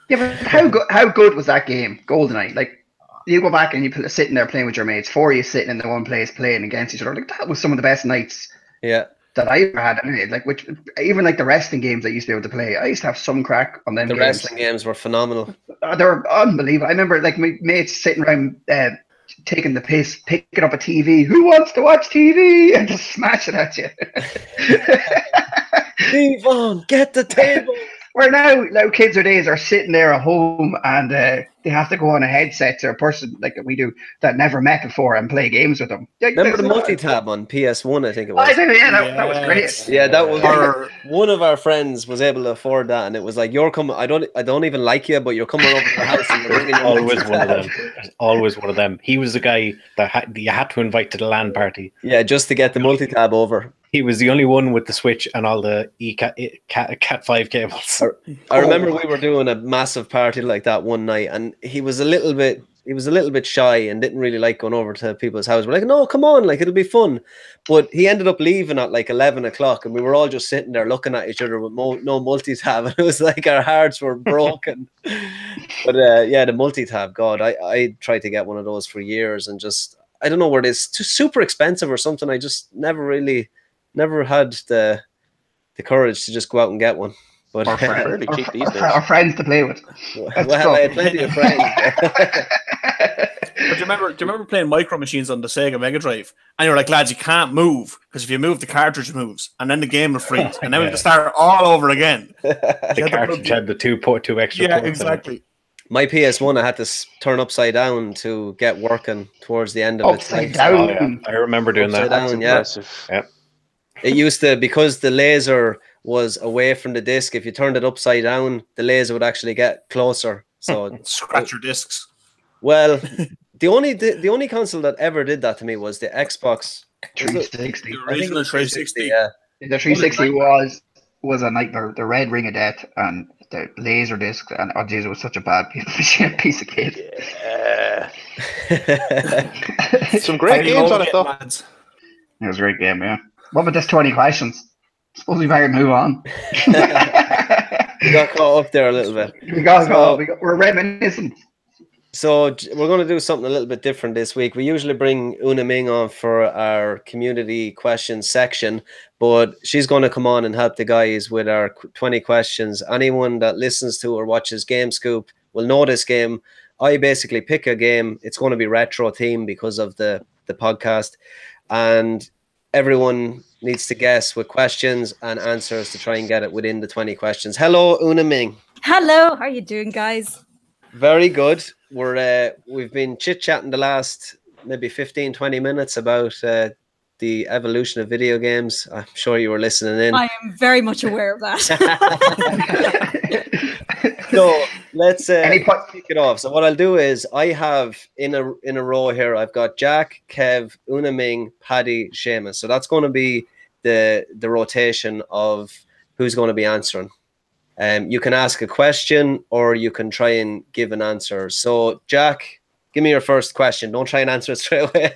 Yeah, but how good was that game, GoldenEye? Like, you go back and you sitting there playing with your mates, four of you sitting in the one place playing against each other. Like that was some of the best nights. Yeah. That I ever had. Anyway. Like even like the wrestling games I used to be able to play. I used to have some crack on them. The wrestling games were phenomenal. They were unbelievable. I remember like my mates sitting around taking the piss, picking up a TV. Who wants to watch TV? And just smash it at you. Devon, get the table. Where now kids nowadays are sitting there at home and they have to go on a headset to a person like we do that never met before and play games with them. Remember the multi-tab on PS1, I think it was. That was great. Yeah, that was one of our friends was able to afford that, and it was like, you're coming. I don't even like you, but you're coming over to the house and you're bringing your always one of them. He was the guy that you had to invite to the LAN party. Yeah, just to get the multi-tab over. He was the only one with the Switch and all the Cat5 cables. I remember we were doing a massive party like that one night, and he was a little bit shy and didn't really like going over to people's houses. We're like, no, come on, like it'll be fun. But he ended up leaving at like 11 o'clock, and we were all just sitting there looking at each other with no multi-tab, and it was like our hearts were broken. But the multi-tab, God, I tried to get one of those for years, and just I don't know where it is, too super expensive or something. I just never had the courage to just go out and get one. But fairly cheap these days. Or friends to play with. Well, I had plenty of friends. But do you remember playing Micro Machines on the Sega Mega Drive? And you're like, lads, you can't move, because if you move, the cartridge moves, and then the game will freeze, and then we have to start all over again. The cartridge had the two extra ports. Yeah, exactly. My PS1, I had to turn upside down to get working towards the end of its Upside life. down. Oh, yeah. I remember doing Upside that. down. That's Yeah. impressive. It used to, because the laser was away from the disc, if you turned it upside down, the laser would actually get closer. So, Scratch your discs. well, the only console that ever did that to me was the Xbox. Was it? 360. The I think it original was 360. 360. Yeah. The 360 was a nightmare. The red ring of death and the laser disc, and oh jeez, it was such a bad piece of kit. Yeah. Some great games on it, though. Lads. It was a great game, yeah. What about this 20 questions? Suppose we better move on. We got caught up there a little bit. We're reminiscent. So we're going to do something a little bit different this week. We usually bring Una Ming on for our community questions section, but she's going to come on and help the guys with our 20 questions. Anyone that listens to or watches Game Scoop will know this game. I basically pick a game. It's going to be retro theme because of the podcast, and everyone needs to guess with questions and answers to try and get it within the 20 questions. Hello, Una Ming. Hello, how are you doing, guys? Very good. We've been chit-chatting the last maybe 15-20 minutes about the evolution of video games. I'm sure you were listening in. I am very much aware of that. So let's kick it off. So what I'll do is I have in a row here, I've got Jack, Kev, Una Ming, Paddy, Seamus. So that's going to be the rotation of who's going to be answering. You can ask a question or you can try and give an answer. So, Jack, give me your first question. Don't try and answer it straight away.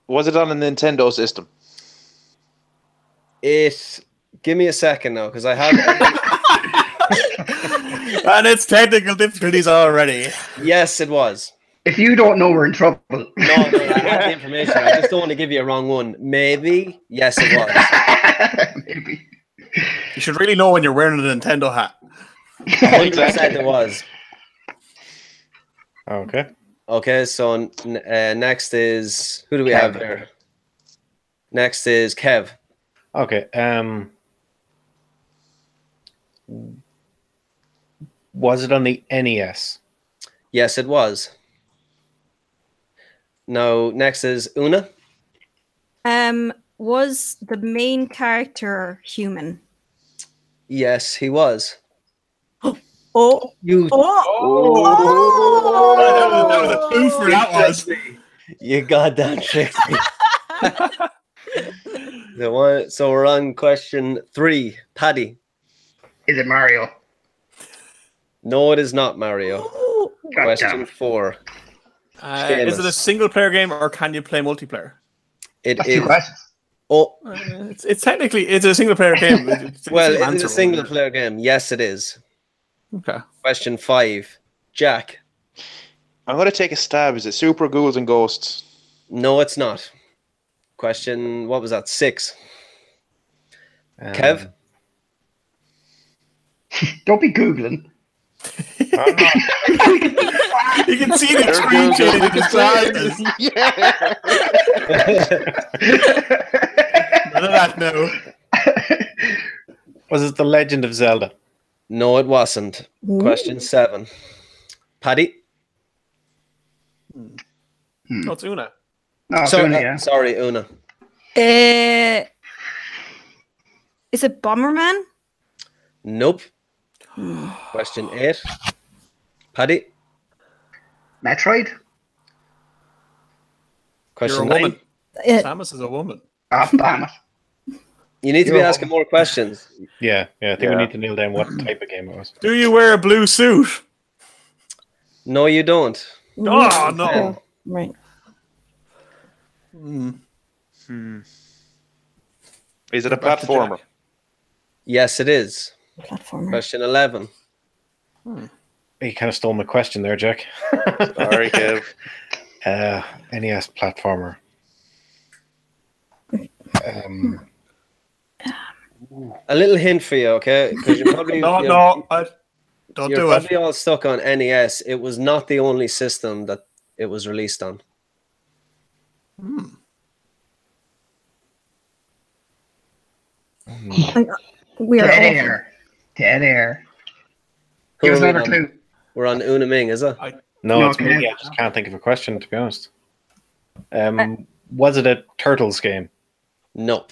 Was it on a Nintendo system? Give me a second now, because I have... And it's technical difficulties already. Yes, it was. If you don't know, we're in trouble. No, I have the information. I just don't want to give you a wrong one. Maybe. Yes, it was. Maybe. You should really know when you're wearing a Nintendo hat. 100% it was. Okay. Okay, so next is... Who do we have here? Next is Kev. Okay. Was it on the NES? Yes, it was. Now, next is Una. Was the main character human? Yes, he was. Oh, You That was a twofer, that was. You goddamn tricked me. So we're on question 3. Paddy. Is it Mario? No, it is not Mario. Question 4. Is it a single player game or can you play multiplayer? It That's is. 2 questions. Oh, It's technically a single player game. well, it is a single player game. Yes, it is. Okay. Question 5. Jack. I'm going to take a stab. Is it Super Ghouls and Ghosts? No, it's not. Question, what was that? 6. Kev. Don't be Googling. You can see the screen change in his glasses. Yeah. None of that, no. Was it The Legend of Zelda? No, it wasn't. Question 7. Paddy. No, it's Una. No, Sorry, Una, yeah. sorry, Una. is it Bomberman? Nope. Question 8. Paddy. Metroid? Question You're a 9. woman. Samus is a woman. Ah, damn it. You need to be You're a asking more questions. Yeah, I think we need to nail down what type of game it was. Do you wear a blue suit? No, you don't. Oh, no. Right. Is it a Back to platformer? Jack. Yes, it is. Platformer. Question 11. You kind of stole my question there, Jack. Sorry, Kev. NES platformer. A little hint for you, okay? Because you're probably No, you're, don't you're do probably it. all stuck on NES. It was not the only system that it was released on. We are Dead awful. air. Dead air. Give us Who are we another on? clue. We're on Una Ming, is it? No, No, it's okay. me. I just can't think of a question, to be honest. Was it a Turtles game? No.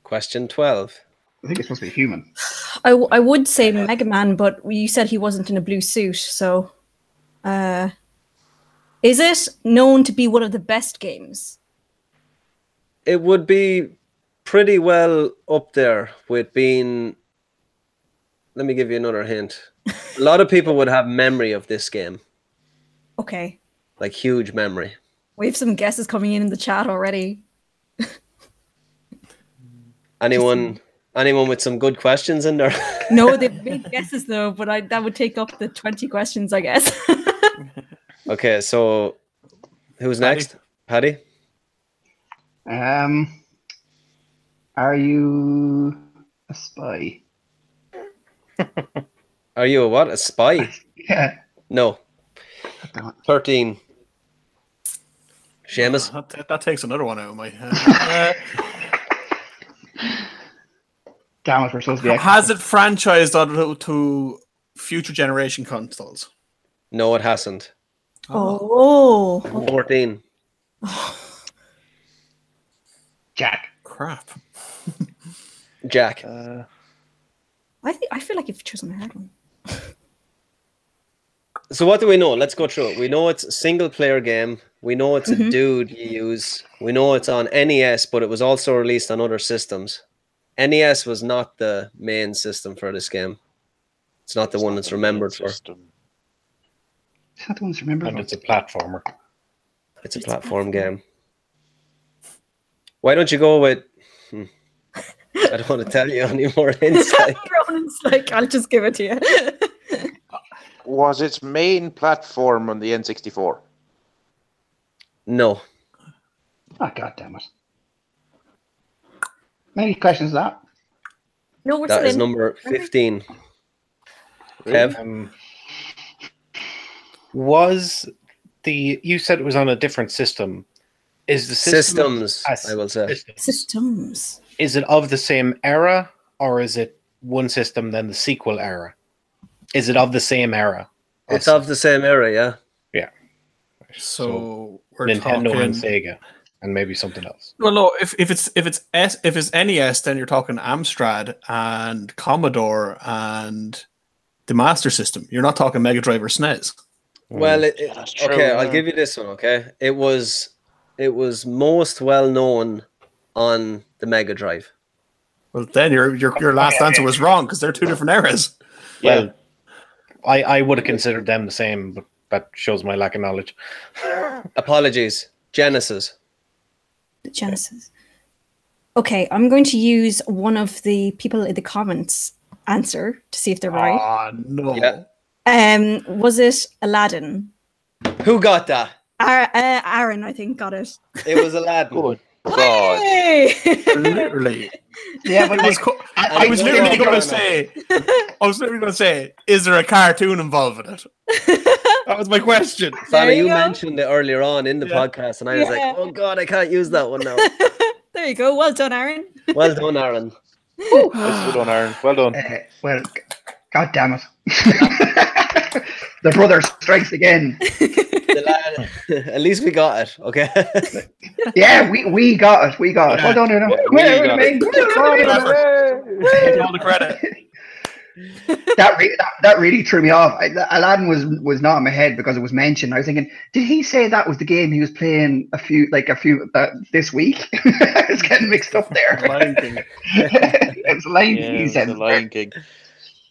Question 12. I think it's supposed to be human. I would say Mega Man, but you said he wasn't in a blue suit, so is it known to be one of the best games? It would be pretty well up there with being. Let me give you another hint. A lot of people would have memory of this game, Okay. like huge memory. We have some guesses coming in the chat already. Anyone with some good questions in there? No, they've made guesses though, but that would take up the 20 questions, I guess. Okay, so who's next? Paddy? Are you a spy? Are you a what? A spy? Yeah. No. Damn it. 13. Seamus? That takes another one out of my head. Damn it, we're supposed to be Has it franchised to future generation consoles? No, it hasn't. Oh. 14. Jack. Crap. Jack. I feel like you've chosen a hard one. So what do we know? Let's go through it. We know it's a single player game. We know it's a dude you use. We know it's on NES, but it was also released on other systems. NES was not the main system for this game. It's not the one that's remembered for. It's not the ones remember. And it's a platformer. It's a platform game. Why don't you go with... I don't want to tell you any more hints. Ronan's like, I'll just give it to you. Was its main platform on the N64? No. Oh, God damn it. Many questions that? No, we're That still is in. number 15. Kev? You said it was on a different system. Is the system Systems, I will say. Systems. Is it of the same era, or is it one system then the sequel era? Is it of the same era? It's of the same era, yeah. Yeah. So we're Nintendo talking... and Sega, and maybe something else. Well, no. If it's NES, then you're talking Amstrad and Commodore and the Master System. You're not talking Mega Drive or SNES. Well, That's true, okay, yeah. I'll give you this one, okay? It was most well known on the Mega Drive. Well, then your last answer was wrong because they're two different eras. Well, I would have considered them the same, but that shows my lack of knowledge. Apologies. Genesis. Genesis. Okay, I'm going to use one of the people in the comments answer to see if they're right. Oh, no. Yeah. Was it Aladdin? Who got that? Aaron, I think, got it. It was Aladdin. Good God. Hey! Literally. Yeah, but like, I was literally going to say, is there a cartoon involved in it? That was my question. Fanny, you you go. mentioned it earlier on in the podcast, and I was like, oh God, I can't use that one now. There you go. Well done, Aaron. Well done, Aaron. Well done, Aaron. Well done. well, God damn it. The brother strikes again. At least we got it, okay? Yeah, we got it. We got it. Well done, Una. We got it. Take all the credit. That really threw me off. Aladdin was not in my head because it was mentioned. I was thinking, did he say that was the game he was playing a few this week? I was getting mixed up there. Lion King. It was Lion King. Yeah, He said the Lion King.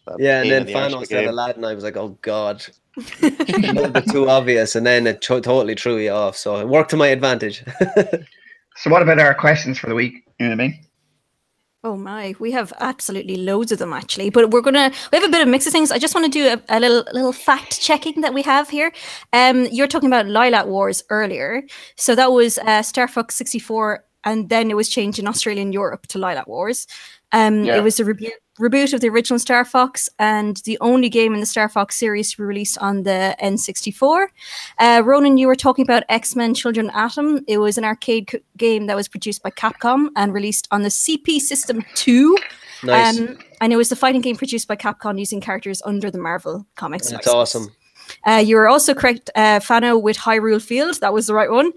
That Yeah, and pain then in the arse of Fano the said game. Aladdin. I was like, oh God. A little bit too obvious, and then it totally threw you off. So it worked to my advantage. So what about our questions for the week? You know what I mean? Oh my, we have absolutely loads of them actually, but we have a bit of mix of things. I just want to do a little fact checking that we have here. You're talking about Lilac Wars earlier, so that was Star Fox 64, and then it was changed in Australia and Europe to Lilac Wars. It was a reboot of the original Star Fox, and the only game in the Star Fox series to be released on the N64. Ronan, you were talking about X-Men Children Atom. It was an arcade game that was produced by Capcom and released on the CP System 2. Nice. And it was the fighting game produced by Capcom using characters under the Marvel Comics. That's license. awesome. You were also correct, Fano, with Hyrule Field. That was the right one.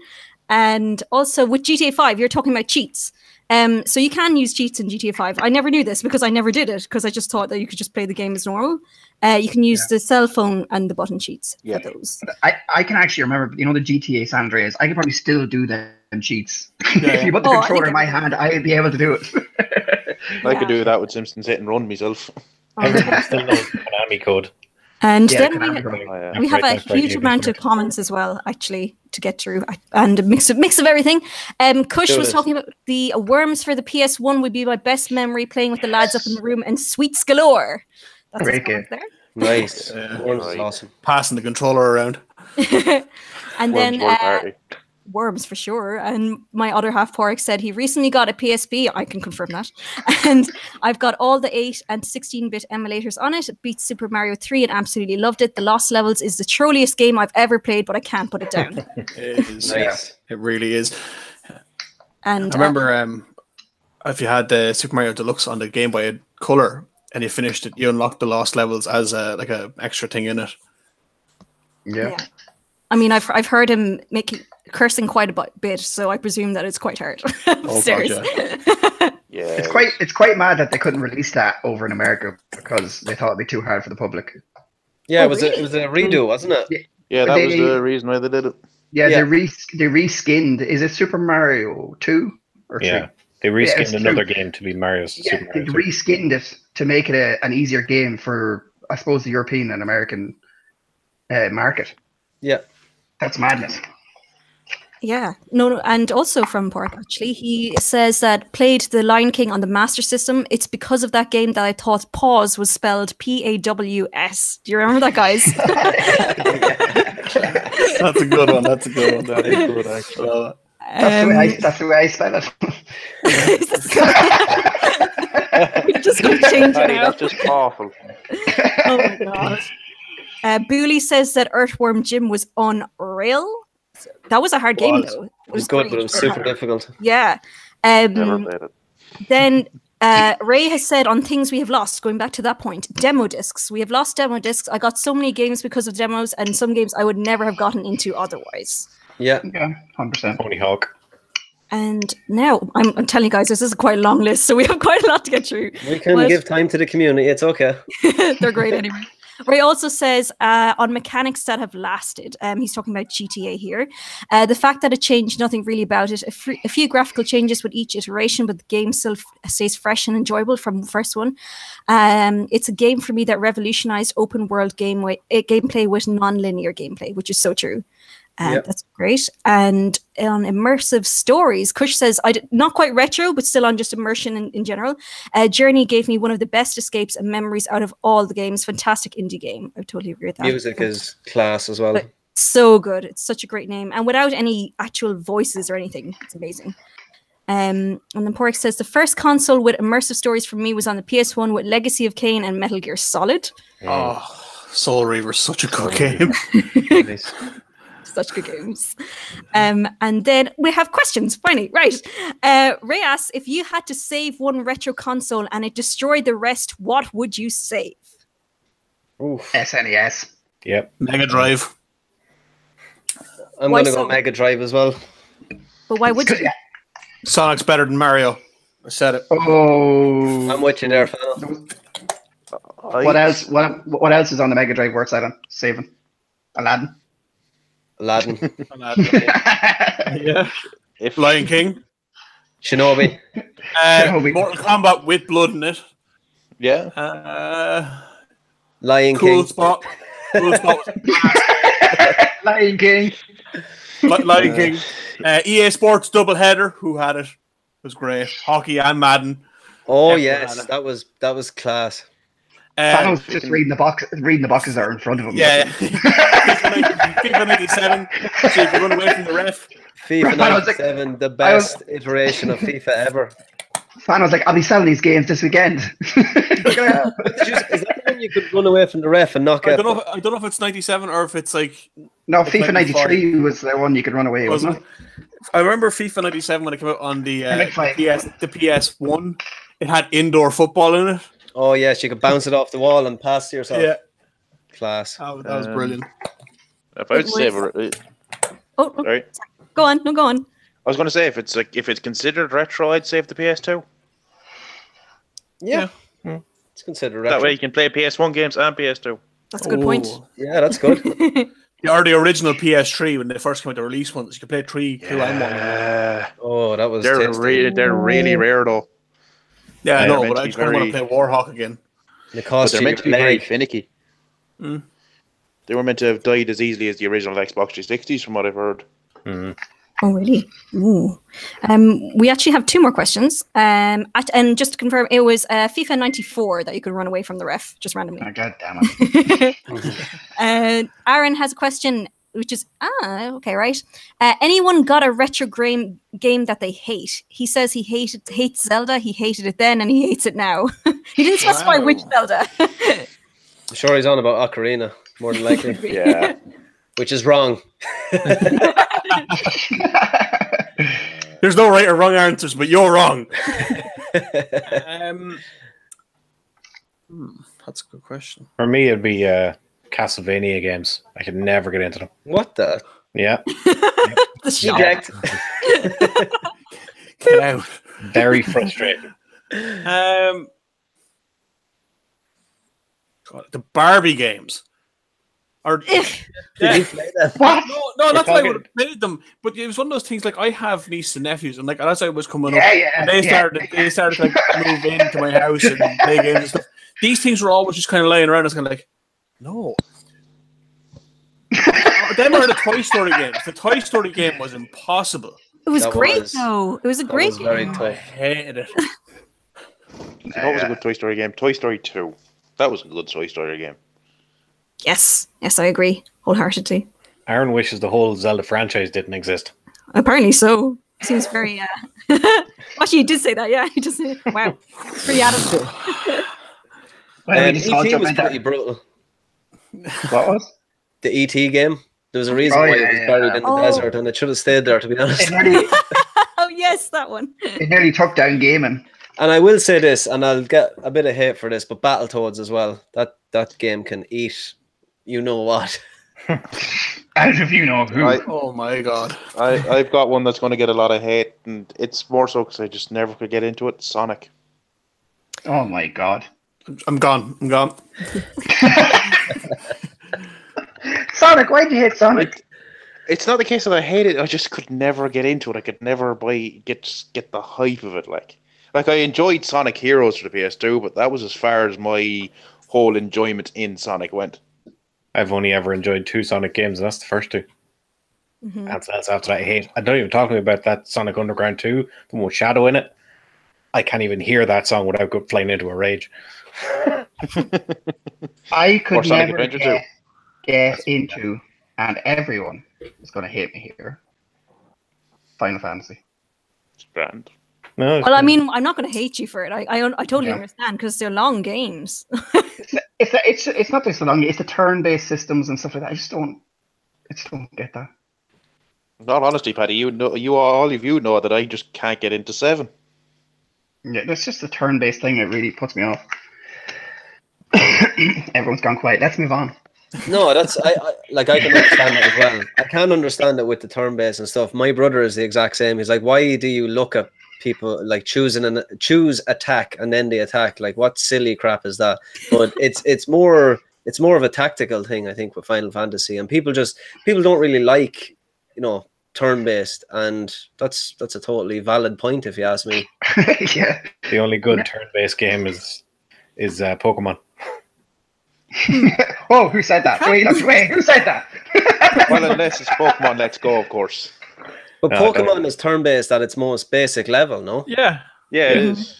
And also with GTA 5, you're talking about cheats. So you can use cheats in GTA 5. I never knew this because I never did it, because I just thought that you could just play the game as normal. You can use the cell phone and the button cheats for those. I can actually remember, the GTA San Andreas. I could probably still do them cheats. If you put the controller in my hand, I'd be able to do it. I could do that with Simpsons Hit and Run myself. Everyone still knows Konami code. And then Konami we have a huge amount of comments as well, actually, to get through, and a mix of everything. Kush was talking about the Worms for the PS1 would be my best memory, playing with the lads up in the room, and Sweets Galore. That's Great game. there. Nice. Worms is awesome. Passing the controller around. And then Worms Party. Worms for sure. And my other half Pork said he recently got a PSP. I can confirm that. And I've got all the 8 and 16-bit emulators on it. It beats Super Mario 3 and absolutely loved it. The Lost Levels is the trolliest game I've ever played, but I can't put it down. It is. Nice. It really is. And I remember if you had the Super Mario Deluxe on the Game Boy Color and you finished it, you unlocked the Lost Levels as like a extra thing in it. Yeah. I mean, I've heard him cursing quite a bit, so I presume that it's quite hard. Upstairs. Yeah. It's quite mad that they couldn't release that over in America because they thought it'd be too hard for the public. Yeah, Oh, it was really? a redo, wasn't it? Yeah, that was the reason why they did it. Yeah, Yeah. they reskinned. Is it Super Mario 2 or 3? Yeah, they Yeah, reskinned it's another true. game to be Mario's Yeah, Super they Mario. 2. reskinned it to make it an easier game for, I suppose, the European and American market. Yeah. That's madness. Yeah, no, and also from Pork, actually, he says that played the Lion King on the Master System. It's because of that game that I thought pause was spelled Paws. Do you remember that, guys? That's a good one. That's a good one. That is good, actually. That's the way I spell it. We're just going to change it Paddy, now. that's just awful. Oh my god. Booley says that Earthworm Jim was unreal. That was a hard game, though. It was good, but it was super difficult. Yeah. Never played it. Then Ray has said on things we have lost, going back to that point, demo discs. We have lost demo discs. I got so many games because of demos, and some games I would never have gotten into otherwise. Yeah. Yeah, 100%. Tony Hawk. And now I'm telling you guys, this is quite a long list, so we have quite a lot to get through. We can But- give time to the community. It's okay. They're great anyway. Ray also says on mechanics that have lasted, he's talking about GTA here, the fact that it changed nothing really about it, a few graphical changes with each iteration, but the game still stays fresh and enjoyable from the first one. It's a game for me that revolutionized open world gameplay with non-linear gameplay, which is so true. Yep. That's great. And on immersive stories, Kush says, not quite retro, but still on just immersion in general. Journey gave me one of the best escapes and memories out of all the games. Fantastic indie game. I totally agree with that. Music is class as well. But so good. It's such a great name. And without any actual voices or anything, it's amazing. And then Pork says, the first console with immersive stories for me was on the PS1 with Legacy of Kain and Metal Gear Solid. Oh, Soul Reaver, such a good game. Nice. Such good games. And then we have questions, finally. Right. Ray asks, if you had to save one retro console and it destroyed the rest, what would you save? Oof. SNES. Yep. Mega Drive. I'm Why going to so? go Mega Drive as well. But why would you? Sonic's better than Mario. I said it. Oh. I'm with you there, fella. What else? What else is on the Mega Drive worth saving? Aladdin. Aladdin. Yeah. If Lion King. Shinobi. Shinobi. Mortal Kombat with blood in it. Yeah. Lion Cool King. Spot. Cool Spot. Lion King. Lion King. EA Sports doubleheader. Who had it? It was great. Hockey and Madden. Oh Everyone yes, had it. that was class. Thanos just reading the boxes that are in front of him. Yeah. FIFA 97. So you can run away from the ref. FIFA I was like- 97, the best iteration of FIFA ever. Fan was like, I'll be selling these games this weekend. Is that the one you could run away from the ref and knock I out? don't know if it's 97 or if it's like. No, It's FIFA 95. 93 was the one you could run away, wasn't it? I remember FIFA 97 when it came out on the MX5. PS1. It had indoor football in it. Oh yes, you could bounce it off the wall and pass to yourself. Yeah, Class. that was brilliant. If I would It say, Oh, sorry, go on. No, go on. I was going to say if it's considered retro, I'd save the PS2. Yeah. It's considered retro. That way you can play PS1 games and PS2. That's a good point. Oh. Yeah, that's good. Or the original PS3 when they first came out, the release ones. You could play 3, 2, and 1. Oh, that was They're tasty. really rare though. Yeah, I Yeah, know, they're but I meant just to be kind of want to very- play Warhawk again. It But cost they're you meant to be your very leg. finicky. Mm. They were meant to have died as easily as the original Xbox 360s, from what I've heard. Oh, really? Ooh. We actually have 2 more questions. And just to confirm, it was FIFA 94 that you could run away from the ref, just randomly. Oh, God damn it. Aaron has a question, which is, okay, right. Anyone got a retro game that they hate? He says he hates Zelda, he hated it then, and he hates it now. He didn't specify Wow. which Zelda. I'm sure he's on about Ocarina, more than likely. Yeah. Which is wrong. There's no right or wrong answers, but you're wrong. That's a good question. For me, it'd be Castlevania games. I could never get into them. What the? Yeah, The shock. Eject. Get out. very frustrating. God, the Barbie games. Or Did you play that? What? no, not that I talking- would have played them, but it was one of those things. Like I have nieces and nephews, and like as I was coming Yeah, up, yeah, and they yeah. started to like move into my house and play games and stuff. These things were always just kind of laying around. I was kind of like, no. Then were the Toy Story games. The Toy Story game was impossible. It was That great, was- though. It was a That great was very game. I tough. hated it. What was a good Toy Story game? Toy Story 2. That was a good Toy Story game. Yes, I agree wholeheartedly. Aaron wishes the whole Zelda franchise didn't exist. Apparently so. Seems very. Actually, you did say that. Yeah, you just wow, pretty adamant. Well, we just all E.T. jump was into- pretty brutal. What was? The E.T. game. There was a reason Oh, why yeah, it was yeah. buried in the Oh. desert, and it should have stayed there, to be honest. Oh yes, that one. It nearly took down gaming. And I will say this, and I'll get a bit of hate for this, but Battletoads as well. That game can eat. You know what? Out of you know who. Oh my god. I've got one that's going to get a lot of hate, and it's more so because I just never could get into it. Sonic. Oh my God. I'm gone. Sonic, why'd you hate Sonic? It's not the case that I hate it. I just could never get into it. I could never get the hype of it. Like I enjoyed Sonic Heroes for the PS2, but that was as far as my whole enjoyment in Sonic went. I've only ever enjoyed 2 Sonic games, and that's the first 2. Mhm. And so that's after that I hate. I don't even talk to me about that Sonic Underground 2, the one with Shadow in it. I can't even hear that song without flying into a rage. I Or could Sonic never Adventure get into, and everyone is going to hate me here, Final Fantasy. It's grand. No, Well, I mean, I'm not going to hate you for it. I totally Yeah. understand because they're long games. It's not just so long. It's the turn-based systems and stuff like that. I just don't get that. In all honesty, Paddy, all of you know that I just can't get into 7. Yeah, that's just the turn-based thing that really puts me off. Everyone's gone quiet. Let's move on. No, that's I can understand that as well. I can understand it with the turn base and stuff. My brother is the exact same. He's like, why do you look at people like choose attack and then the attack? Like, what silly crap is that? But it's more of a tactical thing, I think, with Final Fantasy, and people don't really like, turn based, and that's a totally valid point if you ask me. Yeah. the only good turn-based game is Pokemon. Oh, who said that? Wait, who said that? Well, unless it's Pokemon Let's Go, of course. But No, Pokemon is turn based at its most basic level, no? Yeah. Yeah, it is.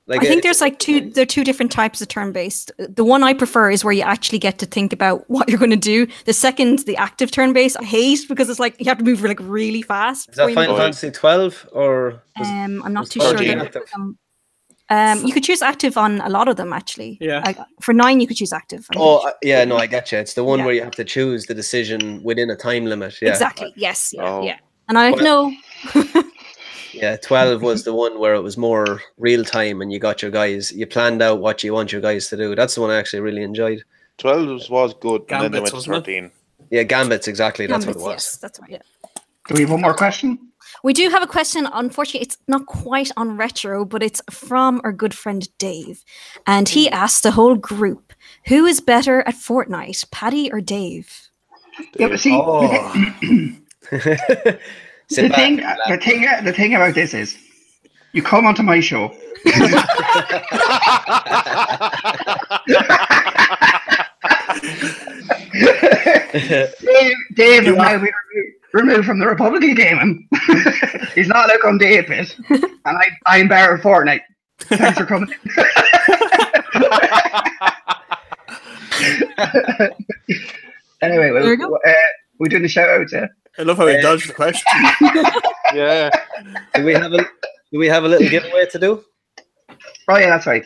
Like I think there's like there are 2 different types of turn-based. The one I prefer is where you actually get to think about what you're going to do. The second, the active turn-based, I hate because it's like you have to move like really fast. is that before you Final move. Fantasy 12 or I'm not was too sure. 13 There- active? You could choose active on a lot of them actually. Yeah. For 9, you could choose active. I'm Oh, pretty yeah, no, I get you. It's the one Yeah. where you have to choose the decision within a time limit. sure. Yeah, Exactly. Yes. Yeah. Oh. Yeah. And I Well- know. Yeah, 12 was the one where it was more real time and you got your guys, you planned out what you want your guys to do. That's the one I actually really enjoyed. 12 was good, and then they Gambits, went to wasn't it? 13. Yeah, Gambits, exactly. That's Gambits, what it was. yes, that's right. Yeah. Do we have one more question? We do have a question. Unfortunately, it's not quite on retro, but it's from our good friend Dave. And he asked the whole group, who is better at Fortnite, Paddy or Dave? Yeah, but see, Sit back, the thing about this is, you come onto my show. Dave is now being removed from the Republican gaming. He's not allowed to come to 8-bit, and I'm better at Fortnite. Thanks for coming. Anyway, we're doing the shout outs, yeah? I love how he dodged the question. Yeah. Do we have a little giveaway to do? Oh yeah, that's right.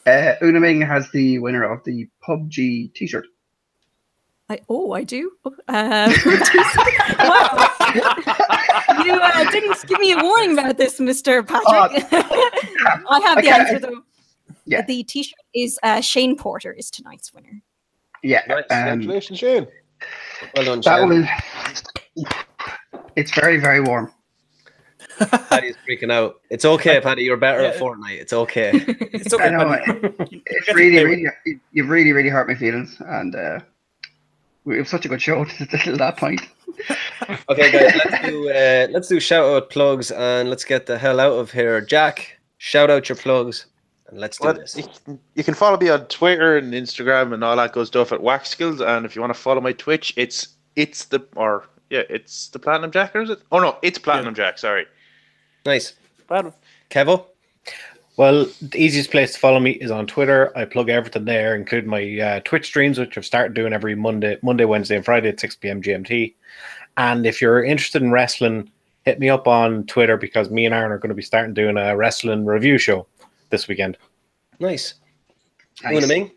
Unaming has the winner of the PUBG t-shirt. I do. Wow. You didn't give me a warning about this, Mr. Patrick. I have the answer though. Yeah. The t-shirt is Shane Porter is tonight's winner. Yeah. Nice. Congratulations, Shane. Well done, That Shane. was. It's very, very warm. Paddy's freaking out. It's okay, Paddy. You're better at Fortnite. It's okay. It's okay. I know. Paddy. It's really, you've really, really hurt my feelings, and we have such a good show to that point. Okay, guys, let's do shout out plugs and let's get the hell out of here. Jack, shout out your plugs and let's do this. You can follow me on Twitter and Instagram and all that good stuff at Waxskills. And if you want to follow my Twitch, it's the Platinum Jack, or is it? Oh no, it's Platinum Jack. Sorry. Nice. Bad. Kevo? Well, the easiest place to follow me is on Twitter. I plug everything there, including my Twitch streams, which I've started doing every Monday, Wednesday, and Friday at 6 p.m. GMT. And if you're interested in wrestling, hit me up on Twitter because me and Aaron are going to be starting doing a wrestling review show this weekend. Nice. Nice. You know what I mean?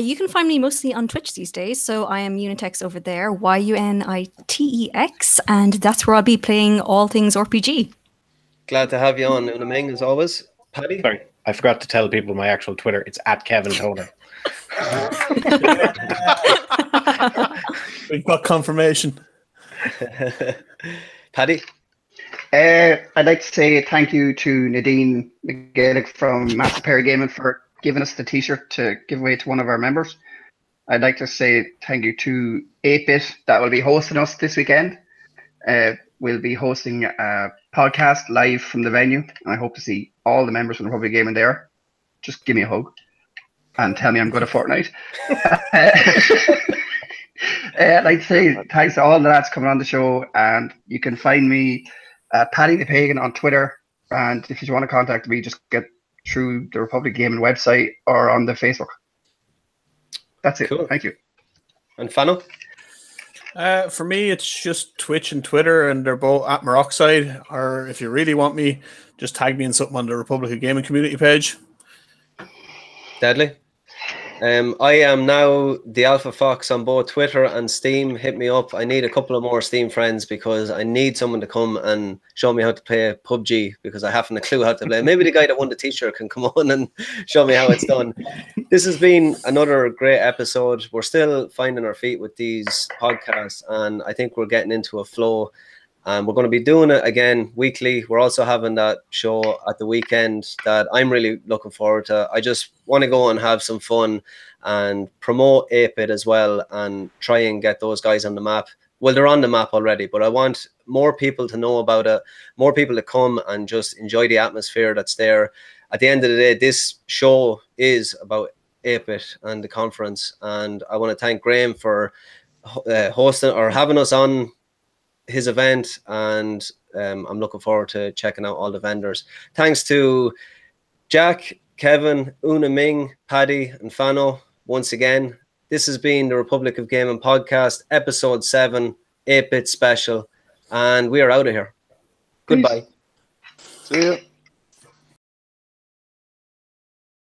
You can find me mostly on Twitch these days, so I am Unitex over there, YUNITEX, and that's where I'll be playing all things RPG. Glad to have you on, Unaming, as always. Paddy? Sorry, I forgot to tell people my actual Twitter. It's at Kevin Toner. We've got confirmation. Paddy? I'd like to say thank you to Nadine McGaelick from Massive Perry Gaming for giving us the t-shirt to give away to one of our members. I'd like to say thank you to 8-bit that will be hosting us this weekend. We'll be hosting a podcast live from the venue. I hope to see all the members from the Republic Gaming there. Just give me a hug and tell me I'm good at Fortnite. I'd like to say thanks to all the lads coming on the show, and you can find me Paddy the Pagan on Twitter, and if you want to contact me, just get through the Republic Gaming website or on the Facebook. That's it. Cool. Thank you. And Fano? For me, it's just Twitch and Twitter, and they're both at Maroxide. Or if you really want me, just tag me in something on the Republic of Gaming community page. Deadly. I am now the Alpha Fox on both Twitter and Steam. Hit me up. I need a couple of more Steam friends because I need someone to come and show me how to play PUBG because I haven't a clue how to play. Maybe the guy that won the t-shirt can come on and show me how it's done. This has been another great episode. We're still finding our feet with these podcasts, and I think we're getting into a flow. And we're going to be doing it again weekly. We're also having that show at the weekend that I'm really looking forward to. I just want to go and have some fun and promote 8-bit as well and try and get those guys on the map. Well, they're on the map already, but I want more people to know about it, more people to come and just enjoy the atmosphere that's there. At the end of the day, this show is about 8-bit and the conference. And I want to thank Graham for hosting or having us on his event, and I'm looking forward to checking out all the vendors. Thanks to Jack, Kevin, Unaming, Paddy, and Fano once again. This has been the Republic of Gaming podcast, episode 7, 8-bit special, and we are out of here. Goodbye. See you.